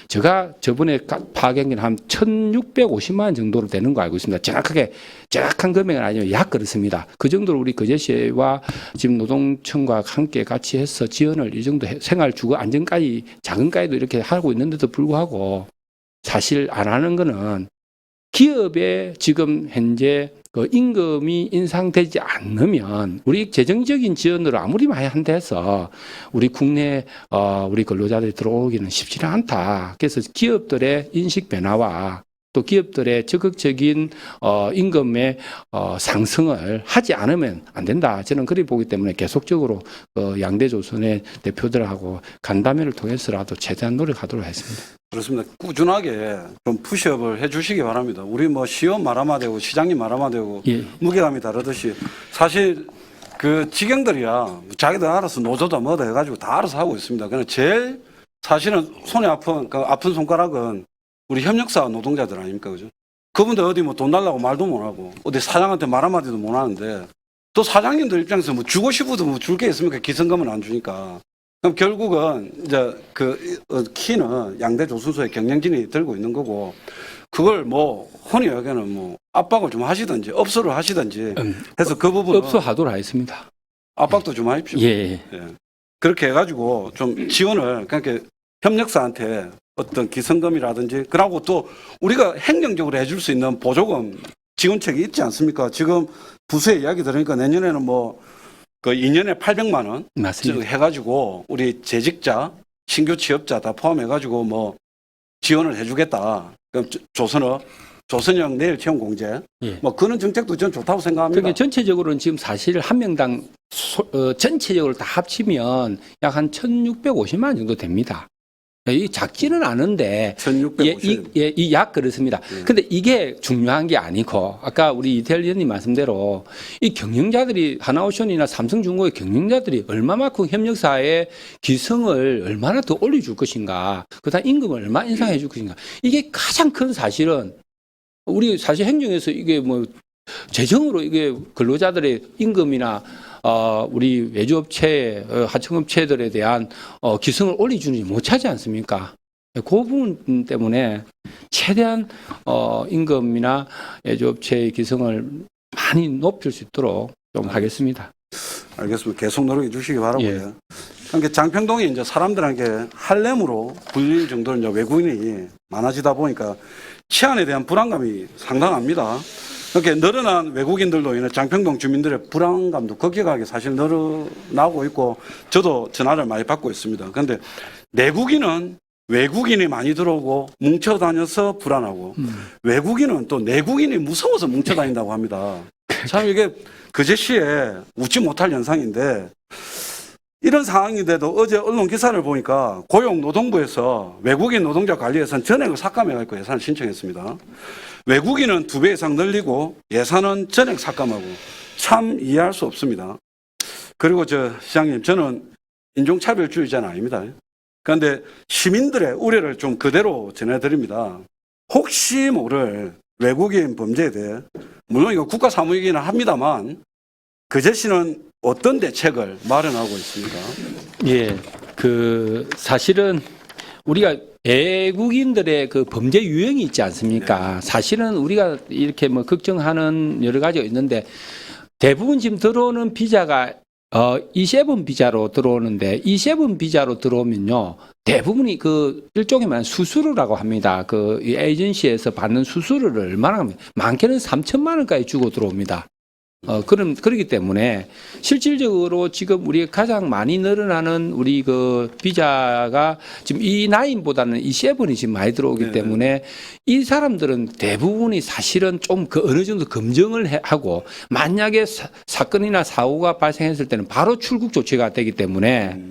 제가 저번에 파악한 게 한 1,650만 원 정도로 되는 거 알고 있습니다. 정확한 금액은 아니면 약 그렇습니다. 그 정도로 우리 거제시와 지금 노동청과 함께 같이 해서 지원을 이 정도 생활 주거 안정까지 자금까지도 이렇게 하고 있는데도 불구하고 사실 안 하는 거는 기업에 지금 현재 그 임금이 인상되지 않으면 우리 재정적인 지원으로 아무리 많이 한다 해서 우리 국내 우리 근로자들이 들어오기는 쉽지는 않다. 그래서 기업들의 인식 변화와 또 기업들의 적극적인 임금의 상승을 하지 않으면 안 된다. 저는 그리 보기 때문에 계속적으로 양대조선의 대표들하고 간담회를 통해서라도 최대한 노력하도록 하겠습니다. 그렇습니다. 꾸준하게 좀 푸시업을 해주시기 바랍니다. 우리 뭐 시험 말하면 되고 시장님 말하면 되고 예. 무게감이 다르듯이 사실 그 직영들이야 자기들 알아서 노조다 뭐다 해가지고 다 알아서 하고 있습니다. 그냥 제일 사실은 손에 아픈 그 아픈 손가락은 우리 협력사 노동자들 아닙니까, 그죠? 그분들 어디 뭐 돈 달라고 말도 못 하고 어디 사장한테 말 한마디도 못 하는데 또 사장님들 입장에서 뭐 주고 싶어도 뭐 줄 게 있습니까? 기성금은 안 주니까. 그럼 결국은 이제 키는 양대 조선소의 경영진이 들고 있는 거고 그걸 뭐 흔히 여기는 뭐 압박을 좀 하시든지 업소를 하시든지 해서 그 부분은 업소하도록 하겠습니다. 압박도 좀 하십시오. 예. 예. 그렇게 해가지고 좀 지원을 그러니까 협력사한테 어떤 기성금이라든지 그러고 또 우리가 행정적으로 해줄 수 있는 보조금 지원책이 있지 않습니까? 지금 부서의 이야기 들으니까 내년에는 뭐 그 2년에 800만 원 맞습니다. 해가지고 우리 재직자, 신규 취업자 다 포함해가지고 뭐 지원을 해주겠다. 그럼 조선형 내일 채용 공제. 예. 뭐 그런 정책도 전 좋다고 생각합니다. 그러니까 전체적으로는 지금 사실 한 명당 전체적으로 다 합치면 약 한 1,650만 원 정도 됩니다. 이 작지는 않은데 1650. 이 약 그렇습니다. 근데 이게 중요한 게 아니고 아까 우리 이태일 의원님 말씀대로 이 경영자들이 하나오션이나 삼성중공의 경영자들이 얼마만큼 협력사의 기성을 얼마나 더 올려줄 것인가, 그다음 임금을 얼마 인상해 줄 것인가, 이게 가장 큰 사실은 우리 사실 행정에서 이게 뭐 재정으로 이게 근로자들의 임금이나 우리 외주업체, 하청업체들에 대한 기승을 올려주지 못하지 않습니까? 그 부분 때문에 최대한 임금이나 외주업체의 기승을 많이 높일 수 있도록 좀 하겠습니다. 알겠습니다. 계속 노력해 주시기 바라고요. 예. 그러니까 장평동이 이제 사람들에게 할렘으로 불릴 정도로 이제 외국인이 많아지다 보니까 치안에 대한 불안감이 상당합니다. 이렇게 늘어난 외국인들로 인해 장평동 주민들의 불안감도 급격하게 사실 늘어나고 있고 저도 전화를 많이 받고 있습니다. 그런데 내국인은 외국인이 많이 들어오고 뭉쳐 다녀서 불안하고 외국인은 또 내국인이 무서워서 뭉쳐 다닌다고 합니다. 참 이게 그제시에 웃지 못할 현상인데 이런 상황인데도 어제 언론 기사를 보니까 고용노동부에서 외국인 노동자 관리에선 전액을 삭감해가지고 예산을 신청했습니다. 외국인은 2배 이상 늘리고 예산은 전액 삭감하고 참 이해할 수 없습니다. 그리고 시장님, 저는 인종차별주의자는 아닙니다. 그런데 시민들의 우려를 좀 그대로 전해드립니다. 혹시 모를 외국인 범죄에 대해 물론 이거 국가사무이기는 합니다만 그제시는 어떤 대책을 마련하고 있습니까? 예, 사실은 우리가 외국인들의 그 범죄 유형이 있지 않습니까? 사실은 우리가 이렇게 뭐 걱정하는 여러 가지가 있는데 대부분 지금 들어오는 비자가 E7 비자로 들어오는데 E7 비자로 들어오면요 대부분이 그 일종의 말하는 수수료라고 합니다. 그 에이전시에서 받는 수수료를 얼마나 하면 많게는 3천만 원까지 주고 들어옵니다. 그러기 때문에 실질적으로 지금 우리 가장 많이 늘어나는 우리 그 비자가 지금 E9보다는 E7이 지금 많이 들어오기 때문에 이 사람들은 대부분이 사실은 좀 그 어느 정도 검증을 하고 만약에 사건이나 사고가 발생했을 때는 바로 출국 조치가 되기 때문에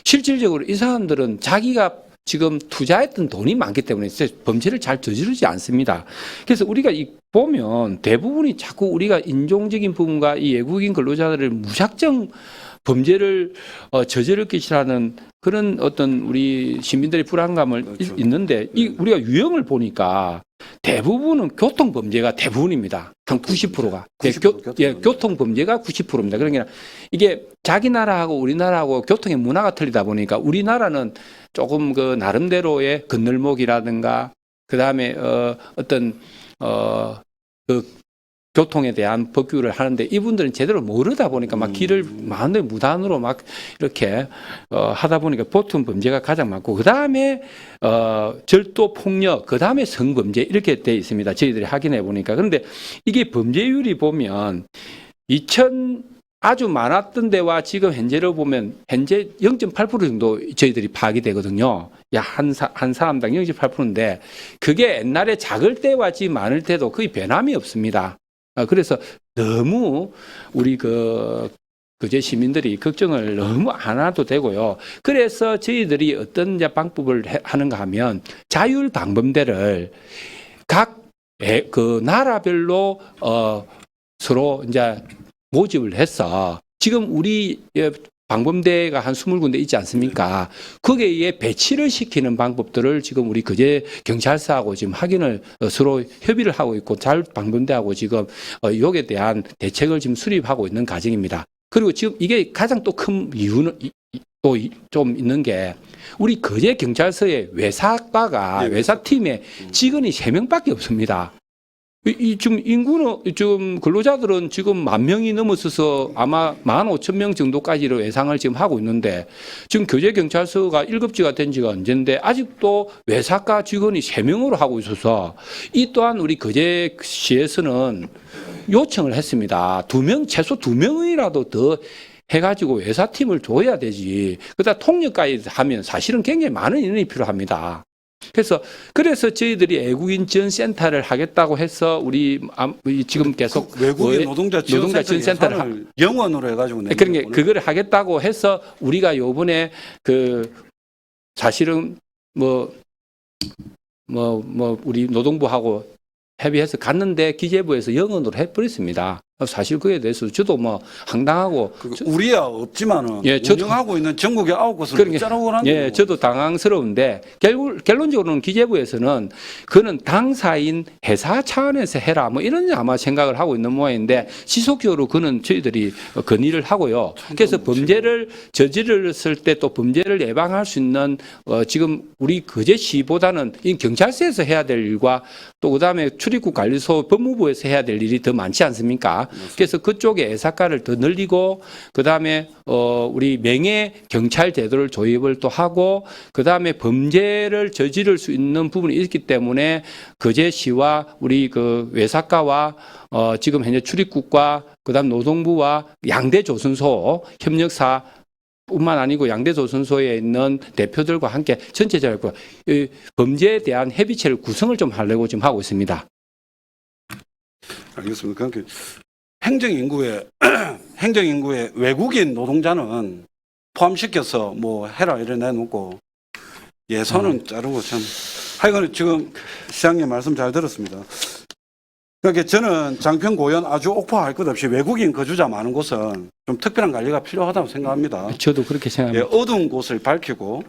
실질적으로 이 사람들은 자기가 지금 투자했던 돈이 많기 때문에 범죄를 잘 저지르지 않습니다. 그래서 우리가 보면 대부분이 자꾸 우리가 인종적인 부분과 이 외국인 근로자들을 무작정 범죄를 저지를 것이라는 그런 어떤 우리 시민들의 불안감을 있는데 우리가 유형을 보니까 대부분은 교통 범죄가 대부분입니다. 한 90%가. 90% 교통 범죄가 90%입니다. 그러니까 이게 자기 나라하고 우리나라하고 교통의 문화가 틀리다 보니까 우리나라는 조금 그 나름대로의 건널목이라든가 그다음에 어떤 그 교통에 대한 법규를 하는데 이분들은 제대로 모르다 보니까 막 길을 마음대로 무단으로 막 이렇게 하다 보니까 보통 범죄가 가장 많고 그다음에 절도 폭력 그다음에 성범죄 이렇게 돼 있습니다. 저희들이 확인해 보니까. 그런데 이게 범죄율이 보면 아주 많았던 데와 지금 현재로 보면 현재 0.8% 정도 저희들이 파악이 되거든요. 한 사람당 0.8%인데 그게 옛날에 작을 때와 지금 많을 때도 거의 변함이 없습니다. 그래서 너무 우리 그제 시민들이 걱정을 너무 안 해도 되고요. 그래서 저희들이 어떤 이제 방법을 하는가 하면 자율 방범대를 각 그 나라별로 서로 이제 모집을 해서 지금 우리 방범대가 한 20군데 있지 않습니까? 거기에 배치를 시키는 방법들을 지금 우리 그제 경찰서하고 지금 확인을 서로 협의를 하고 있고 잘 방범대하고 지금 여기에 대한 대책을 지금 수립하고 있는 과정입니다. 그리고 지금 이게 가장 또 큰 이유는 또 좀 있는 게 우리 거제 경찰서의 외사과가 외사팀에 직원이 3명밖에 없습니다. 지금 인구는 지금 근로자들은 지금 10,000명이 넘어서서 아마 15,000명 정도까지로 예상을 지금 하고 있는데 지금 교제경찰서가 1급지가 된 지가 언젠데 아직도 외사과 직원이 3명으로 하고 있어서 이 또한 우리 거제시에서는 요청을 했습니다. 최소 2명이라도 더 해가지고 외사팀을 줘야 되지. 그러다 통역까지 하면 사실은 굉장히 많은 인원이 필요합니다. 그래서 저희들이 외국인 지원 센터를 하겠다고 해서 우리 지금 계속 외국인 노동자 지원 센터를 영원으로 해가지고 그러니까 그걸 하겠다고 해서 우리가 요번에 사실은 우리 노동부하고 협의해서 갔는데 기재부에서 영원으로 해버렸습니다. 사실 그에 대해서 저도 뭐 황당하고 우리야 없지만은 예, 저도- 운영하고 있는 전국의 9곳을 그러니까, 어쩌라고 하는 예, 저도 당황스러운데 결론적으로는 기재부에서는 그는 당사인 회사 차원에서 해라 뭐 이런 아마 생각을 하고 있는 모양인데 지속적으로 그는 저희들이 건의를 하고요. 그래서 범죄를 저질렀을 때 또 범죄를 예방할 수 있는 지금 우리 거제시보다는 이 경찰서에서 해야 될 일과 또 그다음에 출입국 관리소 법무부에서 해야 될 일이 더 많지 않습니까? 그래서 그쪽에 애사과를 더 늘리고 그다음에 우리 명예 경찰 제도를 도입을 또 하고 그다음에 범죄를 저지를 수 있는 부분이 있기 때문에 거제시와 우리 그 외사과와 지금 현재 출입국과 그다음 노동부와 양대 조선소 협력사 뿐만 아니고 양대 조선소에 있는 대표들과 함께 전체적으로 이 범죄에 대한 협의체를 구성을 좀 하려고 지금 하고 있습니다. 알겠습니다. 그러니까 행정인구에 외국인 노동자는 포함시켜서 뭐 해라 이래 내놓고 예산은 자르고 참 하여간 지금 시장님 말씀 잘 들었습니다. 그러니까 저는 장평 고현 아주 옥포할 것 없이 외국인 거주자 많은 곳은 좀 특별한 관리가 필요하다고 생각합니다. 저도 그렇게 예, 생각합니다. 어두운 곳을 밝히고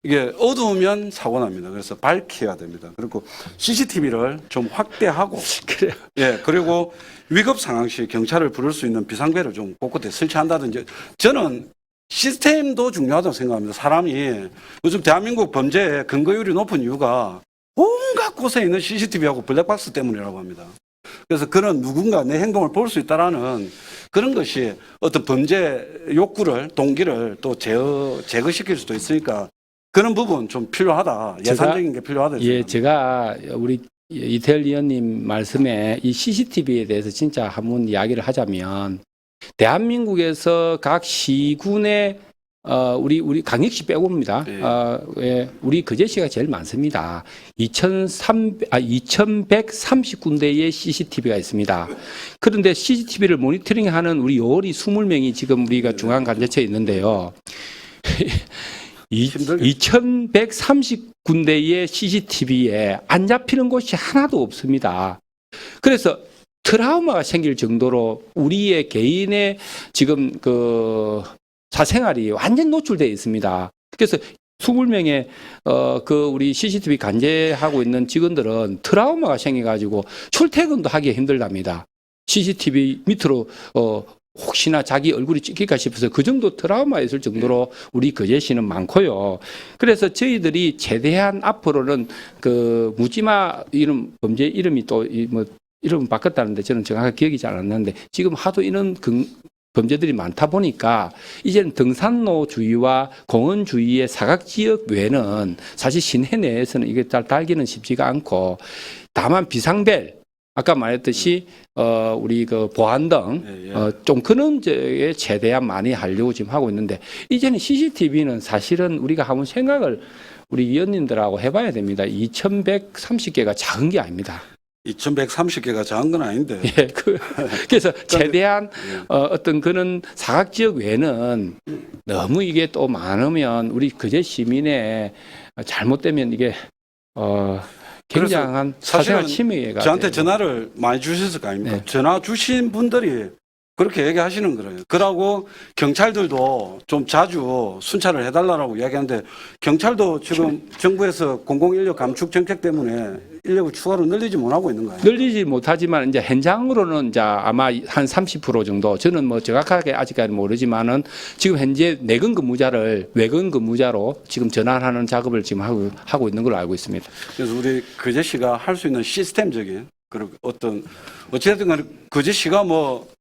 이게 어두우면 사고 납니다. 그래서 밝혀야 됩니다. 그리고 CCTV를 좀 확대하고 그래요. 예, 그리고 위급 상황 시 경찰을 부를 수 있는 비상벨을 좀 곳곳에 설치한다든지 저는 시스템도 중요하다고 생각합니다. 사람이 요즘 대한민국 범죄의 근거율이 높은 이유가 온갖 곳에 있는 CCTV하고 블랙박스 때문이라고 합니다. 그래서 그런 누군가 내 행동을 볼 수 있다라는 그런 것이 어떤 범죄 욕구를 동기를 또 제거시킬 수도 있으니까 그런 부분 좀 필요하다. 예산적인 게 필요하다. 예, 생각합니다. 제가 우리 이태일 의원님 말씀에 이 CCTV에 대해서 진짜 한번 이야기를 하자면 대한민국에서 각 시군의 우리 강력시 빼고입니다. 네. 예, 우리 거제시가 제일 많습니다. 2,130군데의 CCTV가 있습니다. 그런데 CCTV를 모니터링하는 우리 요원이 20명이 지금 우리가 중앙관제처에 있는데요. 힘들겠죠. 2,130군데의 CCTV에 안 잡히는 곳이 하나도 없습니다. 그래서 트라우마가 생길 정도로 우리의 개인의 지금 그 사생활이 완전 노출되어 있습니다. 그래서 20명의 그 우리 CCTV 관제하고 있는 직원들은 트라우마가 생겨가지고 출퇴근도 하기 힘들답니다. CCTV 밑으로 혹시나 자기 얼굴이 찍힐까 싶어서 그 정도 트라우마 있을 정도로 우리 거제시는 많고요. 그래서 저희들이 최대한 앞으로는 그 묻지마 이름 범죄 이름이 또 뭐 이름 바꿨다는데 저는 정확하게 기억이 잘 안 나는데 지금 하도 이런 범죄들이 많다 보니까 이제는 등산로 주위와 공원 주위의 사각지역 외에는 사실 시내 내에서는 이게 잘 달기는 쉽지가 않고 다만 비상벨 아까 말했듯이 우리 그 보안등 예, 예. 좀 그런 저에 최대한 많이 하려고 지금 하고 있는데 이제는 CCTV는 사실은 우리가 한번 생각을 우리 위원님들하고 해봐야 됩니다. 2,130개가 작은 게 아닙니다. 2,130개가 작은 건 아닌데. 예, 그래서 최대한 어떤 그런 사각지역 외에는 너무 이게 또 많으면 우리 거제 시민의 잘못되면 이게 굉장한 사생활 침해가 저한테 되고. 전화를 많이 주셨을 거 아닙니까? 네. 전화 주신 분들이 그렇게 얘기하시는 거예요. 그러고 경찰들도 좀 자주 순찰을 해달라고 이야기하는데 경찰도 지금 정부에서 공공인력 감축 정책 때문에 인력을 추가로 늘리지 못하고 있는 거예요. 늘리지 못하지만 이제 현장으로는 이제 아마 한 30% 정도 저는 뭐 정확하게 아직까지 모르지만은 지금 현재 내근 근무자를 외근 근무자로 지금 전환하는 작업을 지금 하고 있는 걸로 알고 있습니다. 그래서 우리 거제시가 할 수 있는 시스템적인 그리고 어떤 어찌됐든 간에 거제시가 뭐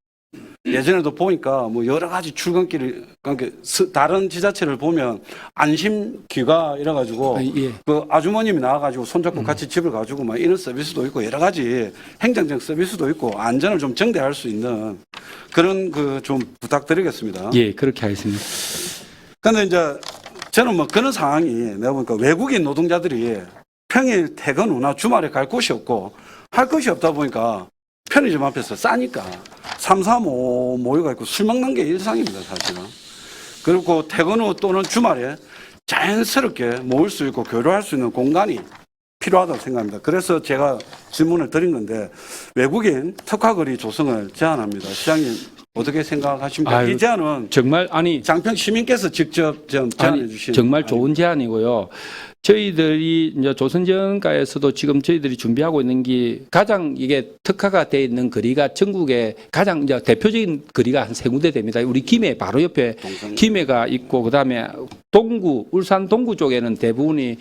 예전에도 보니까 뭐 여러 가지 출근길이 그러니까 다른 지자체를 보면 안심 귀가 이래가지고 예. 그 아주머님이 나와가지고 손잡고 같이 집을 가지고 막 이런 서비스도 있고 여러 가지 행정적 서비스도 있고 안전을 좀 정대할 수 있는 그런 그 좀 부탁드리겠습니다. 예, 그렇게 하겠습니다. 근데 이제 저는 뭐 그런 상황이 내가 보니까 외국인 노동자들이 평일 퇴근 후나 주말에 갈 곳이 없고 할 것이 없다 보니까 편의점 앞에서 싸니까 3, 4, 5 모여가 있고 술 먹는 게 일상입니다, 사실은. 그리고 퇴근 후 또는 주말에 자연스럽게 모을 수 있고 교류할 수 있는 공간이 필요하다고 생각합니다. 그래서 제가 질문을 드린 건데 외국인 특화거리 조성을 제안합니다. 시장님 어떻게 생각하십니까? 아유, 이 제안은 정말 아니 장평 시민께서 직접 좀 제안해 주신 정말 좋은 제안이고요. 저희들이 이제 조선정가에서도 지금 저희들이 준비하고 있는 게 가장 이게 특화가 돼 있는 거리가 전국에 가장 이제 대표적인 거리가 한 세 군데 됩니다. 우리 김해 바로 옆에 동성 김해가 있고 그다음에 동구 울산 동구 쪽에는 대부분이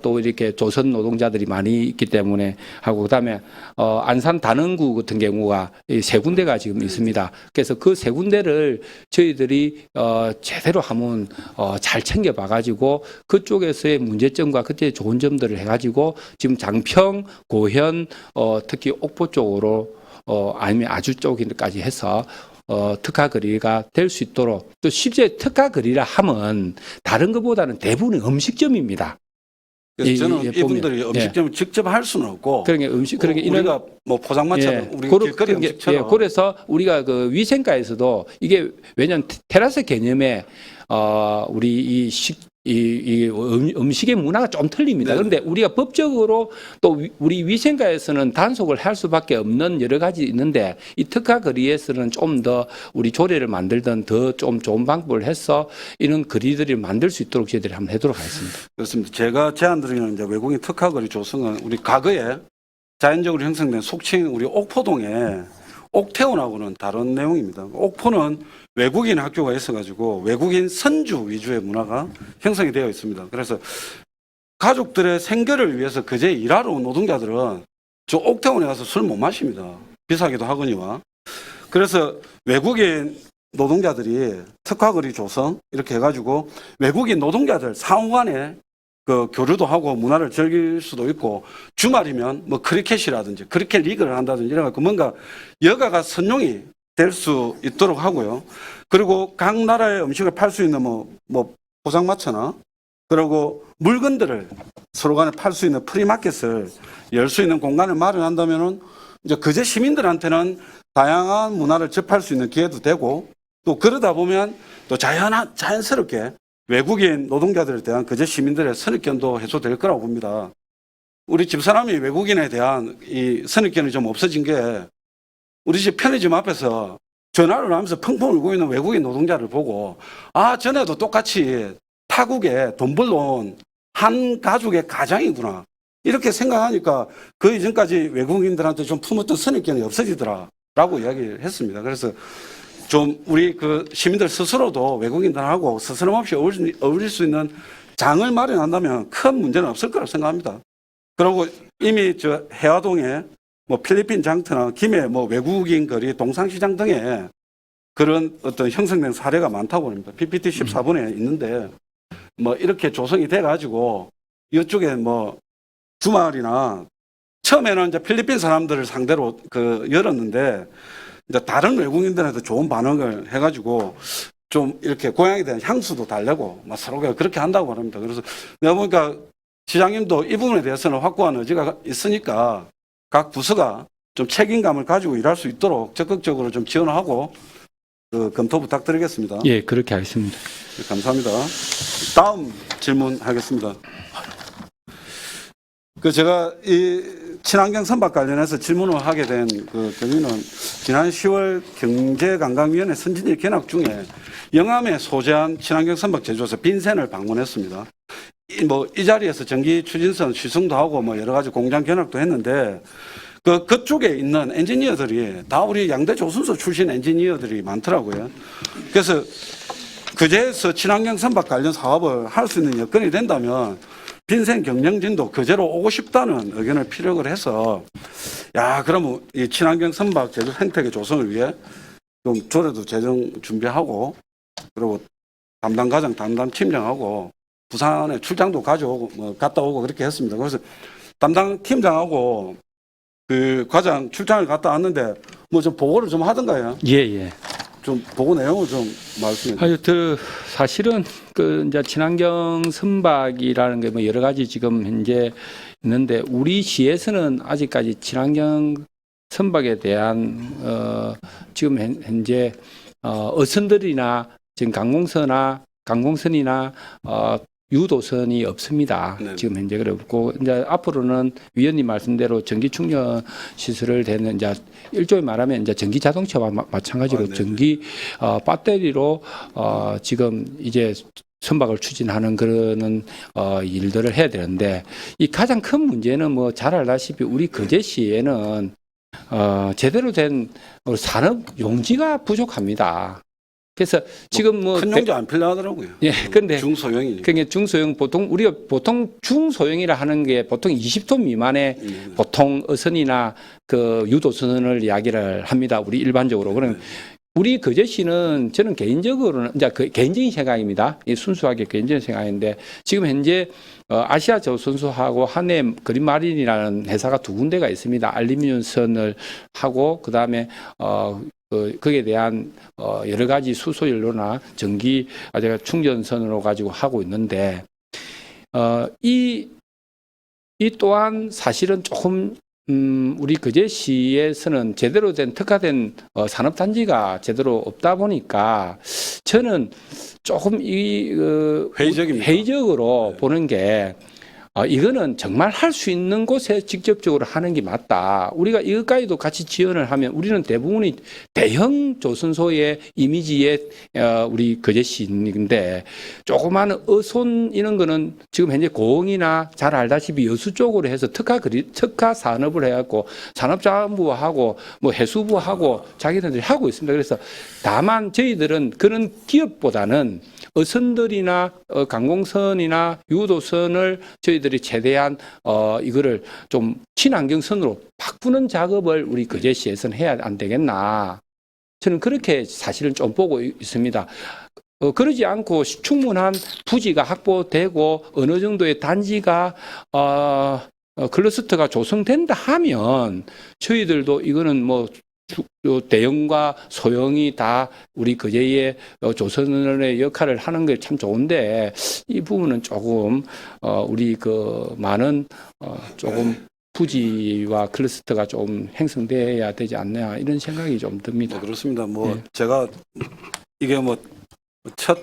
또 이렇게 조선 노동자들이 많이 있기 때문에 하고 그다음에 안산 단흥구 같은 경우가 이 세 군데가 지금 있습니다. 그래서 그 세 군데를 저희들이 제대로 한번 잘 챙겨봐 가지고 그쪽에서의 문제점과 그때 좋은 점들을 해가지고 지금 장평, 고현, 특히 옥포 쪽으로 아니면 아주 쪽까지 해서 특화 거리가 될 수 있도록 또 실제 특화 거리라 하면 다른 것보다는 대부분이 음식점입니다. 그래서 저는 보면. 이분들이 음식점을 직접 할 수는 없고 그러니까 그러니까 이런 우리가 뭐 포장마차로 우리 길거리 그런 게, 음식처럼 그래서 우리가 그 위생과에서도 이게 왜냐하면 테라스 개념에 우리 이 음식의 문화가 좀 틀립니다. 네. 그런데 우리가 법적으로 또 우리 위생과에서는 단속을 할 수밖에 없는 여러 가지 있는데 이 특화 거리에서는 좀 더 우리 조례를 만들던 더 좀 좋은 방법을 해서 이런 거리들을 만들 수 있도록 저희들이 한번 해도록 하겠습니다. 그렇습니다. 제가 제안드리는 이제 외국인 특화거리 조성은 우리 과거에 자연적으로 형성된 속칭 우리 옥포동에 옥태원하고는 다른 내용입니다. 옥포는 외국인 학교가 있어가지고 외국인 선주 위주의 문화가 형성이 되어 있습니다. 그래서 가족들의 생계를 위해서 그제 일하러 온 노동자들은 저 옥태원에 가서 술 못 마십니다. 비싸기도 하거니와. 그래서 외국인 노동자들이 특화거리 조성 이렇게 해가지고 외국인 노동자들 상호간에 그 교류도 하고 문화를 즐길 수도 있고 주말이면 뭐 크리켓이라든지 크리켓 리그를 한다든지 이래갖고 뭔가 여가가 선용이 될 수 있도록 하고요. 그리고 각 나라의 음식을 팔 수 있는 뭐 포장마차나 그리고 물건들을 서로 간에 팔 수 있는 프리마켓을 열 수 있는 공간을 마련한다면은 이제 그제 시민들한테는 다양한 문화를 접할 수 있는 기회도 되고 또 그러다 보면 또 자연스럽게 외국인 노동자들에 대한 그제 시민들의 선입견도 해소될 거라고 봅니다. 우리 집사람이 외국인에 대한 이 선입견이 좀 없어진 게 우리 집 편의점 앞에서 전화를 하면서 펑펑 울고 있는 외국인 노동자를 보고 아, 전에도 똑같이 타국에 돈 벌러 온 한 가족의 가장이구나. 이렇게 생각하니까 그 이전까지 외국인들한테 좀 품었던 선입견이 없어지더라라고 이야기를 했습니다. 그래서 좀 우리 그 시민들 스스로도 외국인들하고 스스럼없이 어울릴 수 있는 장을 마련한다면 큰 문제는 없을 거라고 생각합니다. 그리고 이미 저 해화동에 뭐 필리핀 장터나 김해 뭐 외국인 거리 동상시장 등에 그런 어떤 형성된 사례가 많다고 합니다. PPT 14번에 있는데 뭐 이렇게 조성이 돼가지고 이쪽에 뭐 주말이나 처음에는 이제 필리핀 사람들을 상대로 그 열었는데 이제 다른 외국인들한테 좋은 반응을 해가지고 좀 이렇게 고향에 대한 향수도 달래고 막 서로가 그렇게 한다고 합니다. 그래서 내가 보니까 시장님도 이 부분에 대해서는 확고한 의지가 있으니까 각 부서가 좀 책임감을 가지고 일할 수 있도록 적극적으로 좀 지원하고 검토 부탁드리겠습니다. 예, 그렇게 하겠습니다. 네, 감사합니다. 다음 질문하겠습니다. 제가 이 친환경 선박 관련해서 질문을 하게 된 그 경위는 지난 10월 경제관광위원회 선진일 견학 중에 영암에 소재한 친환경 선박 제조사 빈센을 방문했습니다. 이 자리에서 전기 추진선 시승도 하고 뭐 여러 가지 공장 견학도 했는데 그쪽에 있는 엔지니어들이 다 우리 양대 조선소 출신 엔지니어들이 많더라고요. 그래서 그제에서 친환경 선박 관련 사업을 할 수 있는 여건이 된다면 빈센 경영진도 그제로 오고 싶다는 의견을 피력을 해서 그러면 이 친환경 선박 제조 생태계 조성을 위해 좀 조례도 제정 준비하고 그리고 담당 과장 담당 팀장하고 부산에 출장도 가져오고 뭐 갔다 오고 그렇게 했습니다. 그래서 담당 팀장하고 그 과장 출장을 갔다 왔는데 뭐 좀 보고를 좀 하던가요? 예. 좀 보고 내용을 좀 말씀해 주세요. 사실은 그 이제 친환경 선박이라는 게 뭐 여러 가지 지금 현재 있는데 우리 시에서는 아직까지 친환경 선박에 대한 지금 현재 어선들이나 지금 강공선이나 유도선이 없습니다. 네. 지금 현재 그렇고 이제 앞으로는 위원님 말씀대로 전기 충전 시설을 되는 이제 일종의 말하면 이제 전기 자동차와 마찬가지로 네. 전기 배터리로 지금 이제 선박을 추진하는 그런 일들을 해야 되는데 이 가장 큰 문제는 뭐 잘 알다시피 우리 거제시에는 제대로 된 산업 용지가 부족합니다. 그래서 지금 뭐 큰 용지 안 필요하더라고요. 예, 근데 중소형이니까. 그게 중소형 우리가 보통 중소형이라 하는 게 보통 20톤 미만의 보통 어선이나 그 유도선을 이야기를 합니다. 우리 일반적으로. 그럼 우리 거제시는 저는 개인적으로는 이제 그 개인적인 생각입니다. 이 순수하게 개인적인 생각인데 지금 현재 아시아 저선소하고 한해 그린마린이라는 회사가 두 군데가 있습니다. 알루미늄 선을 하고 그다음에 거기에 대한 여러 가지 수소 연료나 전기 제가 충전선으로 가지고 하고 있는데 이 또한 사실은 조금 우리 거제시에서는 제대로 된 특화된 산업단지가 제대로 없다 보니까 저는 조금 회의적입니다. 회의적으로 네. 보는 게 이거는 정말 할 수 있는 곳에 직접적으로 하는 게 맞다. 우리가 이것까지도 같이 지원을 하면 우리는 대부분이 대형 조선소의 이미지의 우리 거제시인데 조그마한 어선 이런 거는 지금 현재 고흥이나 잘 알다시피 여수 쪽으로 해서 특화 산업을 해갖고 산업자원부하고 뭐 해수부하고 자기네들이 하고 있습니다. 그래서 다만 저희들은 그런 기업보다는 어선들이나 강공선이나 유도선을 저희들이 최대한 이거를 좀 친환경선으로 바꾸는 작업을 우리 거제시에서는 해야 안 되겠나. 저는 그렇게 사실은 좀 보고 있습니다. 그러지 않고 충분한 부지가 확보되고 어느 정도의 단지가 클러스터가 조성된다 하면 저희들도 이거는 뭐 대형과 소형이 다 우리 거제의 조선의 역할을 하는 게 참 좋은데 이 부분은 조금 우리 그 많은 조금 부지와 클러스터가 좀 형성돼야 되지 않나 이런 생각이 좀 듭니다. 네, 그렇습니다. 뭐 네. 제가 이게 뭐 첫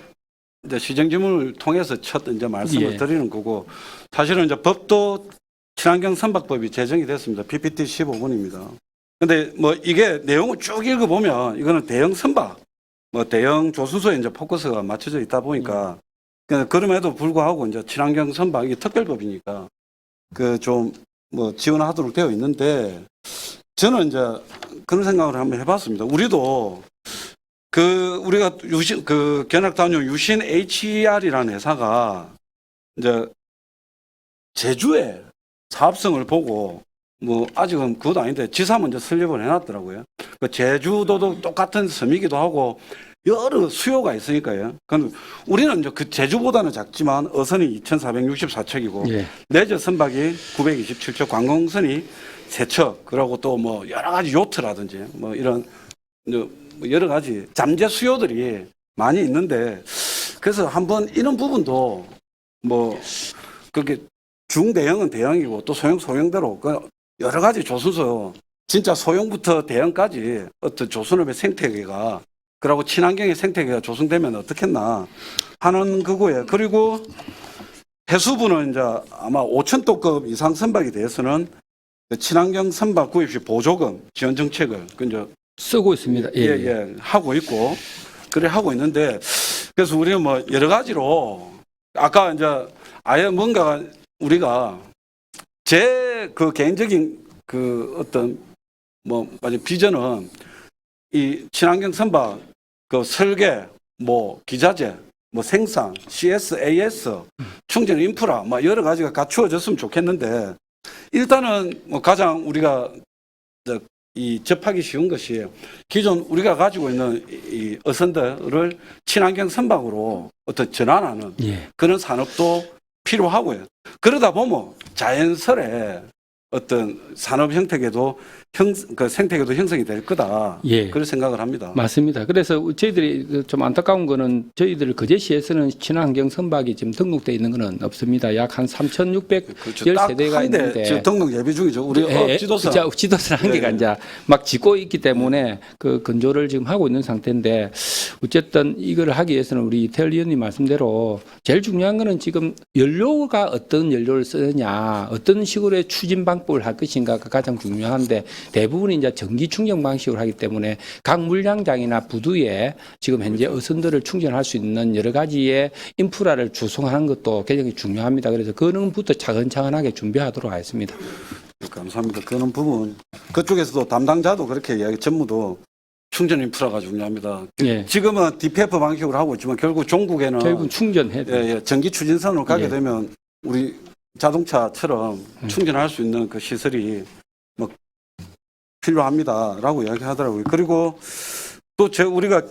이제 시정지문을 통해서 첫 이제 말씀을 예. 드리는 거고 사실은 이제 법도 친환경 선박법이 제정이 됐습니다. PPT 15번입니다. 근데 뭐 이게 내용을 쭉 읽어보면 이거는 대형 선박, 뭐 대형 조수소에 이제 포커스가 맞춰져 있다 보니까 그럼에도 불구하고 이제 친환경 선박 이게 특별법이니까 그 좀 뭐 지원하도록 되어 있는데 저는 이제 그런 생각을 한번 해봤습니다. 우리도 우리가 견학단용 유신 HER이라는 회사가 이제 제주에 사업성을 보고 뭐 아직은 그것도 아닌데 지사 먼저 설립을 해놨더라고요. 그 제주도도 똑같은 섬이기도 하고 여러 수요가 있으니까요. 그럼 우리는 이제 그 제주보다는 작지만 어선이 2,464척이고 예. 레저 선박이 927척, 관공선이 3척, 그리고 또 뭐 여러 가지 요트라든지 뭐 이런 여러 가지 잠재 수요들이 많이 있는데 그래서 한번 이런 부분도 뭐 그렇게 중대형은 대형이고 또 소형대로 그 여러 가지 조선소 진짜 소형부터 대형까지 어떤 조선업의 생태계가 그리고 친환경의 생태계가 조성되면 어떻겠나 하는 그거예요. 그리고 해수부는 이제 아마 5,000톤급 이상 선박에 대해서는 친환경 선박 구입 시 보조금 지원 정책을 이제 쓰고 있습니다. 예. 예, 하고 있고 그래 하고 있는데 그래서 우리는 뭐 여러 가지로 아까 이제 아예 뭔가 우리가 제 그 개인적인 그 어떤 뭐 비전은 이 친환경 선박 그 설계 뭐 기자재 뭐 생산 CSAS 충전 인프라 뭐 여러 가지가 갖추어졌으면 좋겠는데 일단은 뭐 가장 우리가 이 접하기 쉬운 것이 기존 우리가 가지고 있는 이 어선들을 친환경 선박으로 어떤 전환하는 예. 그런 산업도 필요하고요. 그러다 보면 자연스레 어떤 산업 형태계도 그 생태계도 형성이 될 거다. 예. 그런 생각을 합니다. 맞습니다. 그래서 저희들이 좀 안타까운 거는 저희들 거제시에서는 친환경 선박이 지금 등록되어 있는 거는 없습니다. 약 한 3,610세대가 있는데 지금 등록 예비 중이죠. 우리 지도서. 지도서 한 개가 예, 예. 이제 막 짓고 있기 때문에 그 건조를 지금 하고 있는 상태인데 어쨌든 이걸 하기 위해서는 우리 이태열 의원님 말씀대로 제일 중요한 거는 지금 연료가 어떤 연료를 쓰느냐, 어떤 식으로의 추진 방법을 할 것인가가 가장 중요한데 대부분 이제 전기 충전 방식으로 하기 때문에 각 물량장이나 부두에 지금 현재 어선들을 충전할 수 있는 여러 가지의 인프라를 조성하는 것도 굉장히 중요합니다. 그래서 그는부터 차근차근하게 준비하도록 하겠습니다. 감사합니다. 그런 부분 그쪽에서도 담당자도 그렇게 이야기 전무도 충전 인프라가 중요합니다. 예. 지금은 DPF 방식으로 하고 있지만 결국 종국에는 결국 충전해야 돼요. 예, 전기 추진선으로 가게 예. 되면 우리 자동차처럼 충전할 수 있는 그 시설이 뭐 필요합니다라고 이야기하더라고요. 그리고 또 우리가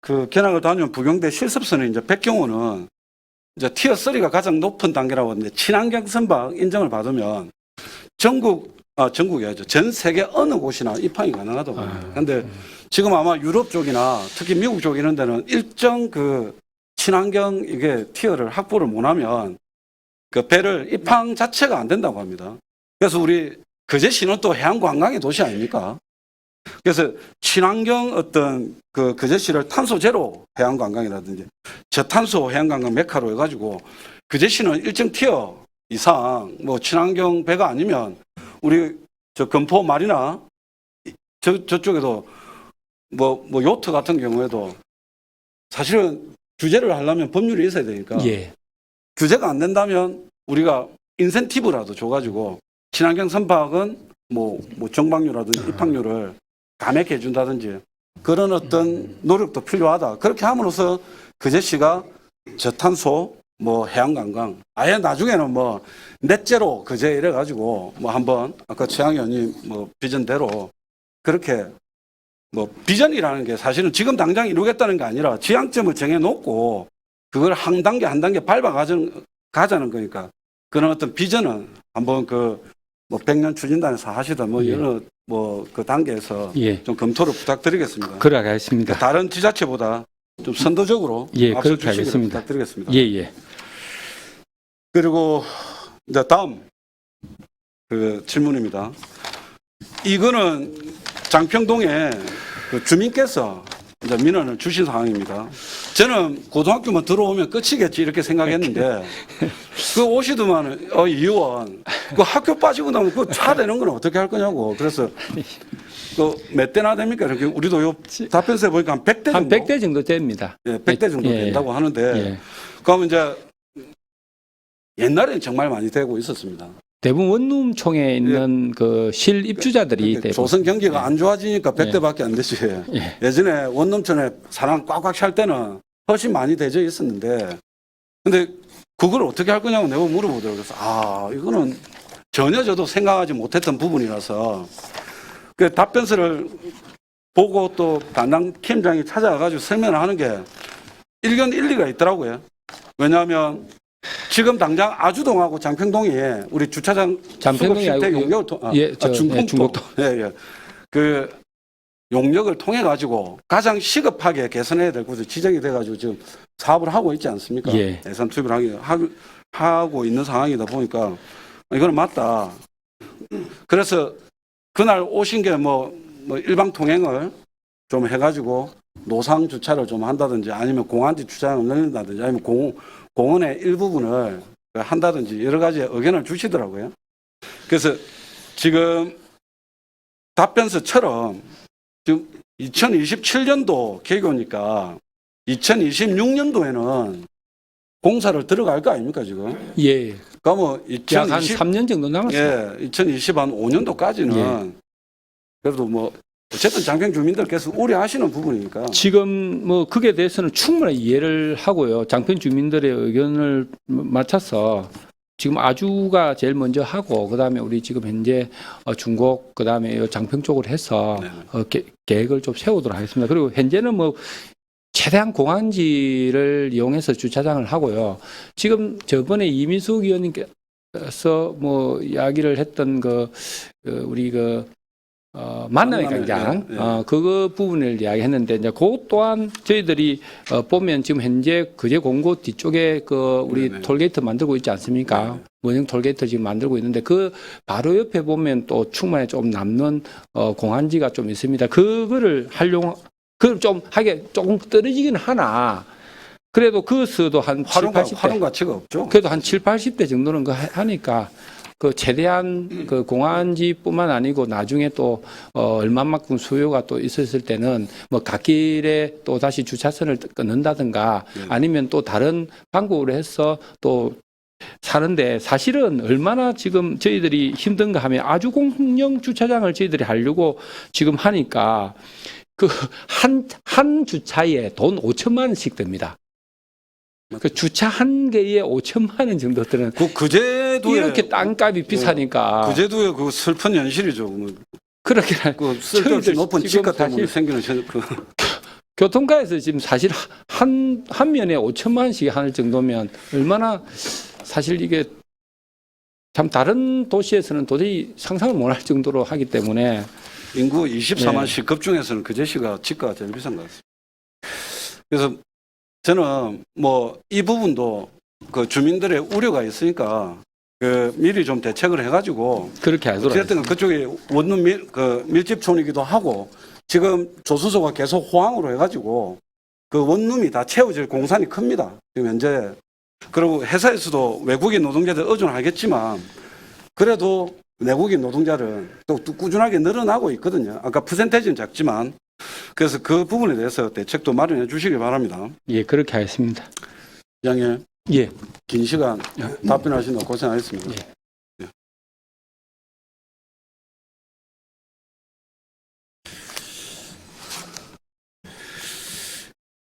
그 견학을 다니면 부경대 실습선은 이제 백경호는 이제 티어 3가 가장 높은 단계라고 하는데 친환경 선박 인정을 받으면 전국이죠. 전 세계 어느 곳이나 입항이 가능하다고 합니다. 그런데 지금 아마 유럽 쪽이나 특히 미국 쪽 이런 데는 일정 그 친환경 이게 티어를 확보를 못하면 그 배를 입항 자체가 안 된다고 합니다. 그래서 우리 거제시는 또 해양 관광의 도시 아닙니까? 그래서 친환경 어떤 그 거제시를 탄소 제로 해양 관광이라든지 저탄소 해양 관광 메카로 해가지고 거제시는 일정 티어 이상 뭐 친환경 배가 아니면 우리 저 금포 마리나 저쪽에도 뭐 요트 같은 경우에도 사실은 규제를 하려면 법률이 있어야 되니까 예. 규제가 안 된다면 우리가 인센티브라도 줘가지고 친환경 선박은 뭐 정박료라든지 입항료를 감액해 준다든지 그런 어떤 노력도 필요하다. 그렇게 함으로써 거제시가 저탄소 뭐 해양관광 아예 나중에는 뭐 넷제로 그제 이래가지고 뭐 한번 아까 최양 의원님 뭐 비전대로 그렇게 뭐 비전이라는 게 사실은 지금 당장 이루겠다는 게 아니라 지향점을 정해놓고 그걸 한 단계 한 단계 가자는 거니까 그런 어떤 비전은 한번 뭐 100년 추진단에서 하시던 뭐 예. 여러 뭐 그 단계에서 예. 좀 검토를 부탁드리겠습니다. 그러겠습니다. 다른 지자체보다 좀 선도적으로 예, 앞서 그렇게 주시기를 하겠습니다. 부탁드리겠습니다. 예, 예. 그리고 이제 다음 그 질문입니다. 이거는 장평동에 그 주민께서 이제 민원을 주신 상황입니다. 저는 고등학교만 들어오면 끝이겠지 이렇게 생각했는데 그 오시더만 이 의원 그 학교 빠지고 나면 그 차 되는 건 어떻게 할 거냐고. 그래서 그 몇 대나 됩니까? 이렇게 우리도 요 답변서에 보니까 한 100대 정도. 한 100대 정도 됩니다. 예, 100대 정도 예. 된다고 하는데 예. 그러면 이제 옛날에는 정말 많이 되고 있었습니다. 대부분 원룸총에 있는 그 실 입주자들이 대부분. 조선 경기가 안 좋아지니까 100대밖에 안 되지. 예. 예전에 원룸촌에 사람 꽉꽉 찰 때는 훨씬 많이 되져 있었는데 근데 그걸 어떻게 할 거냐고 내가 물어보더라고요. 그래서 이거는 전혀 저도 생각하지 못했던 부분이라서 그 답변서를 보고 또 담당 팀장이 찾아가지고 설명을 하는 게 일견 일리가 있더라고요. 왜냐하면 지금 당장 아주동하고 장평동이 우리 주차장 장평동이 수급 실태 아니고 용역을 중국도 그 용역을 통해 가지고 가장 시급하게 개선해야 될 곳을 지정이 돼 가지고 지금 사업을 하고 있지 않습니까? 예. 예산 투입을 하고 있는 상황이다 보니까 이거는 맞다. 그래서 그날 오신 게 뭐 일방 통행을 좀 해가지고 노상 주차를 좀 한다든지 아니면 공안지 주차장을 늘린다든지 아니면 공원의 일부분을 한다든지 여러 가지 의견을 주시더라고요. 그래서 지금 답변서처럼 지금 2027년도 개교니까 2026년도에는 공사를 들어갈 거 아닙니까 지금? 예. 그러니까 뭐 약 한 3년 정도 남았습니다. 예, 2025년도까지는 예. 그래도 뭐 어쨌든 장평 주민들께서 우려하시는 부분이니까 지금 뭐 그게 대해서는 충분히 이해를 하고요. 장평 주민들의 의견을 맞춰서 지금 아주가 제일 먼저 하고 그다음에 우리 지금 현재 중곡 그다음에 장평 쪽으로 해서 계획을 좀 세우도록 하겠습니다. 그리고 현재는 뭐 최대한 공항지를 이용해서 주차장을 하고요. 지금 저번에 이민숙 의원님께서 뭐 이야기를 했던 우리 만남의 만남의 광장 예, 예. 그거 부분을 이야기했는데 이제 그 또한 저희들이 보면 지금 현재 그제 공고 뒤쪽에 그 우리 네네. 톨게이트 만들고 있지 않습니까? 네네. 원형 톨게이트 지금 만들고 있는데 그 바로 옆에 보면 또 충만에 좀 남는 공안지가 좀 있습니다. 그거를 그걸 좀 하게 조금 떨어지긴 하나 그래도 그 수도 한 7, 활용 80대 가치가 없죠. 그래도 한 7, 80대 정도는 하니까 그 최대한 그 공안지뿐만 아니고 나중에 또 얼마만큼 수요가 또 있었을 때는 뭐 갓길에 또 다시 주차선을 끊는다든가 네. 아니면 또 다른 방법으로 해서 또 사는데 사실은 얼마나 지금 저희들이 힘든가 하면 아주 공영 주차장을 저희들이 하려고 지금 하니까 그 한 주차에 돈 5천만 원씩 듭니다. 그 주차 한 개에 5천만 원 정도 드는 그제도에 이렇게 땅값이 비싸니까 그제도에 그 슬픈 현실이죠. 그렇게 그 쓸데없이 저희들 높은 지금 집값 때문에 사실 생기는 교통가에서 지금 사실 한 면에 5천만 원씩 하는 정도면 얼마나 사실 이게 참 다른 도시에서는 도저히 상상을 못할 정도로 하기 때문에 인구 24만씩 네. 급중에서는 그제시가 집가가 제일 비싼 것 같습니다. 그래서 저는 뭐 이 부분도 그 주민들의 우려가 있으니까 그 미리 좀 대책을 해가지고 그렇게 하도록 어쨌든 그쪽에 원룸 밀집촌이기도 하고 지금 조수소가 계속 호황으로 해가지고 그 원룸이 다 채워질 공산이 큽니다. 지금 현재. 그리고 회사에서도 외국인 노동자들 의존하겠지만 그래도 내국인 노동자를 또 꾸준하게 늘어나고 있거든요. 아까 퍼센테이지는 작지만 그래서 그 부분에 대해서 대책도 마련해 주시기 바랍니다. 예, 그렇게 하겠습니다. 장님 예. 긴 시간 답변하시느라 고생하셨습니다. 예.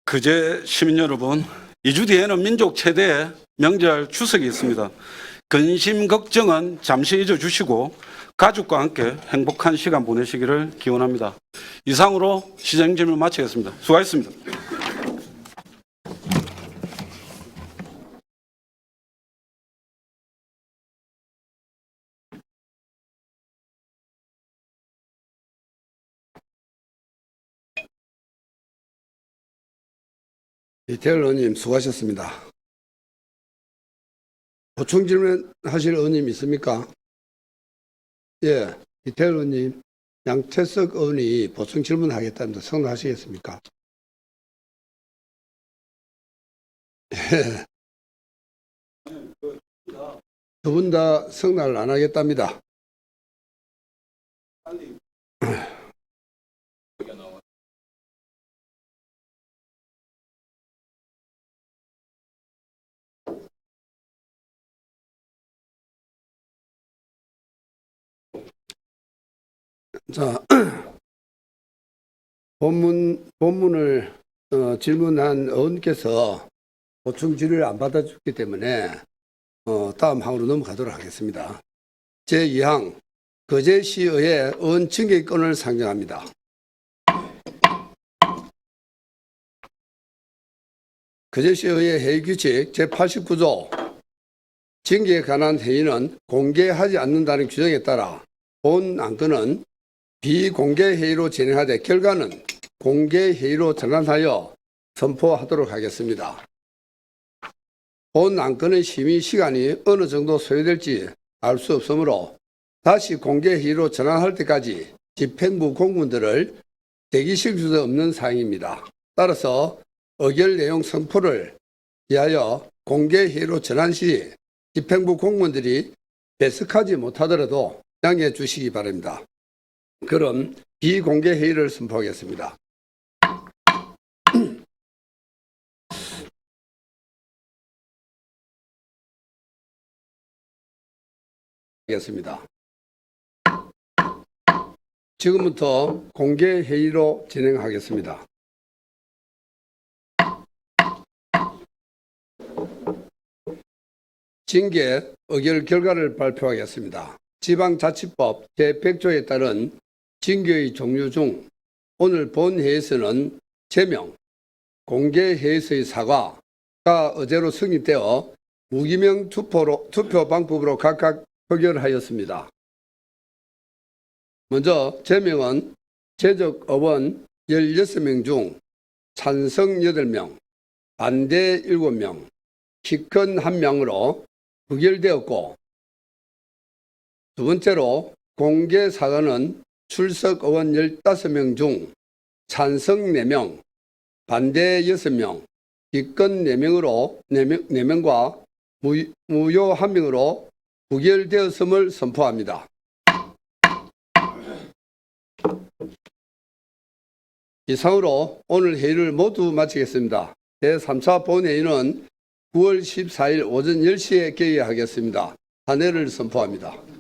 그제 시민 여러분, 2주 뒤에는 민족 최대의 명절 추석이 있습니다. 근심 걱정은 잠시 잊어주시고 가족과 함께 행복한 시간 보내시기를 기원합니다. 이상으로 시정 질문 마치겠습니다. 수고하셨습니다. 이태열 의원님 수고하셨습니다. 보충 질문 하실 의원님 있습니까? 예, 이태열 의원님, 양태석 의원이 보충 질문하겠다는데 승낙하시겠습니까? 예. 두 분 다 승낙을 안 하겠답니다. 자, 본문을 질문한 의원께서 보충 질의를 안 받아줬기 때문에 다음 항으로 넘어가도록 하겠습니다. 제2항 거제시의회 의원 징계권을 상정합니다. 거제시의회 회의규칙 제89조 징계에 관한 회의는 공개하지 않는다는 규정에 따라 본 안건은 비공개 회의로 진행하되 결과는 공개 회의로 전환하여 선포하도록 하겠습니다. 본 안건의 심의 시간이 어느 정도 소요될지 알 수 없으므로 다시 공개 회의로 전환할 때까지 집행부 공무원들을 대기시킬 수 없는 사항입니다. 따라서 의결 내용 선포를 위하여 공개 회의로 전환 시 집행부 공무원들이 배석하지 못하더라도 양해해 주시기 바랍니다. 그럼 비공개 회의를 선포하겠습니다. 하겠습니다. 지금부터 공개 회의로 진행하겠습니다. 징계 의결 결과를 발표하겠습니다. 지방자치법 제100조에 따른 징계의 종류 중 오늘 본 회의에서는 제명, 공개 회의에서의 사과가 의제로 성립되어 무기명 투표 방법으로 각각 표결하였습니다. 먼저 제명은 제적 의원 16명 중 찬성 8명, 반대 7명, 기권 1명으로 부결되었고, 두 번째로 공개 사과는 출석 의원 15명 중 찬성 4명, 반대 6명, 기권 4명으로 4명과 무효 1명으로 부결되었음을 선포합니다. 이상으로 오늘 회의를 모두 마치겠습니다. 제3차 본회의는 9월 14일 오전 10시에 개의하겠습니다. 탄핵을 선포합니다.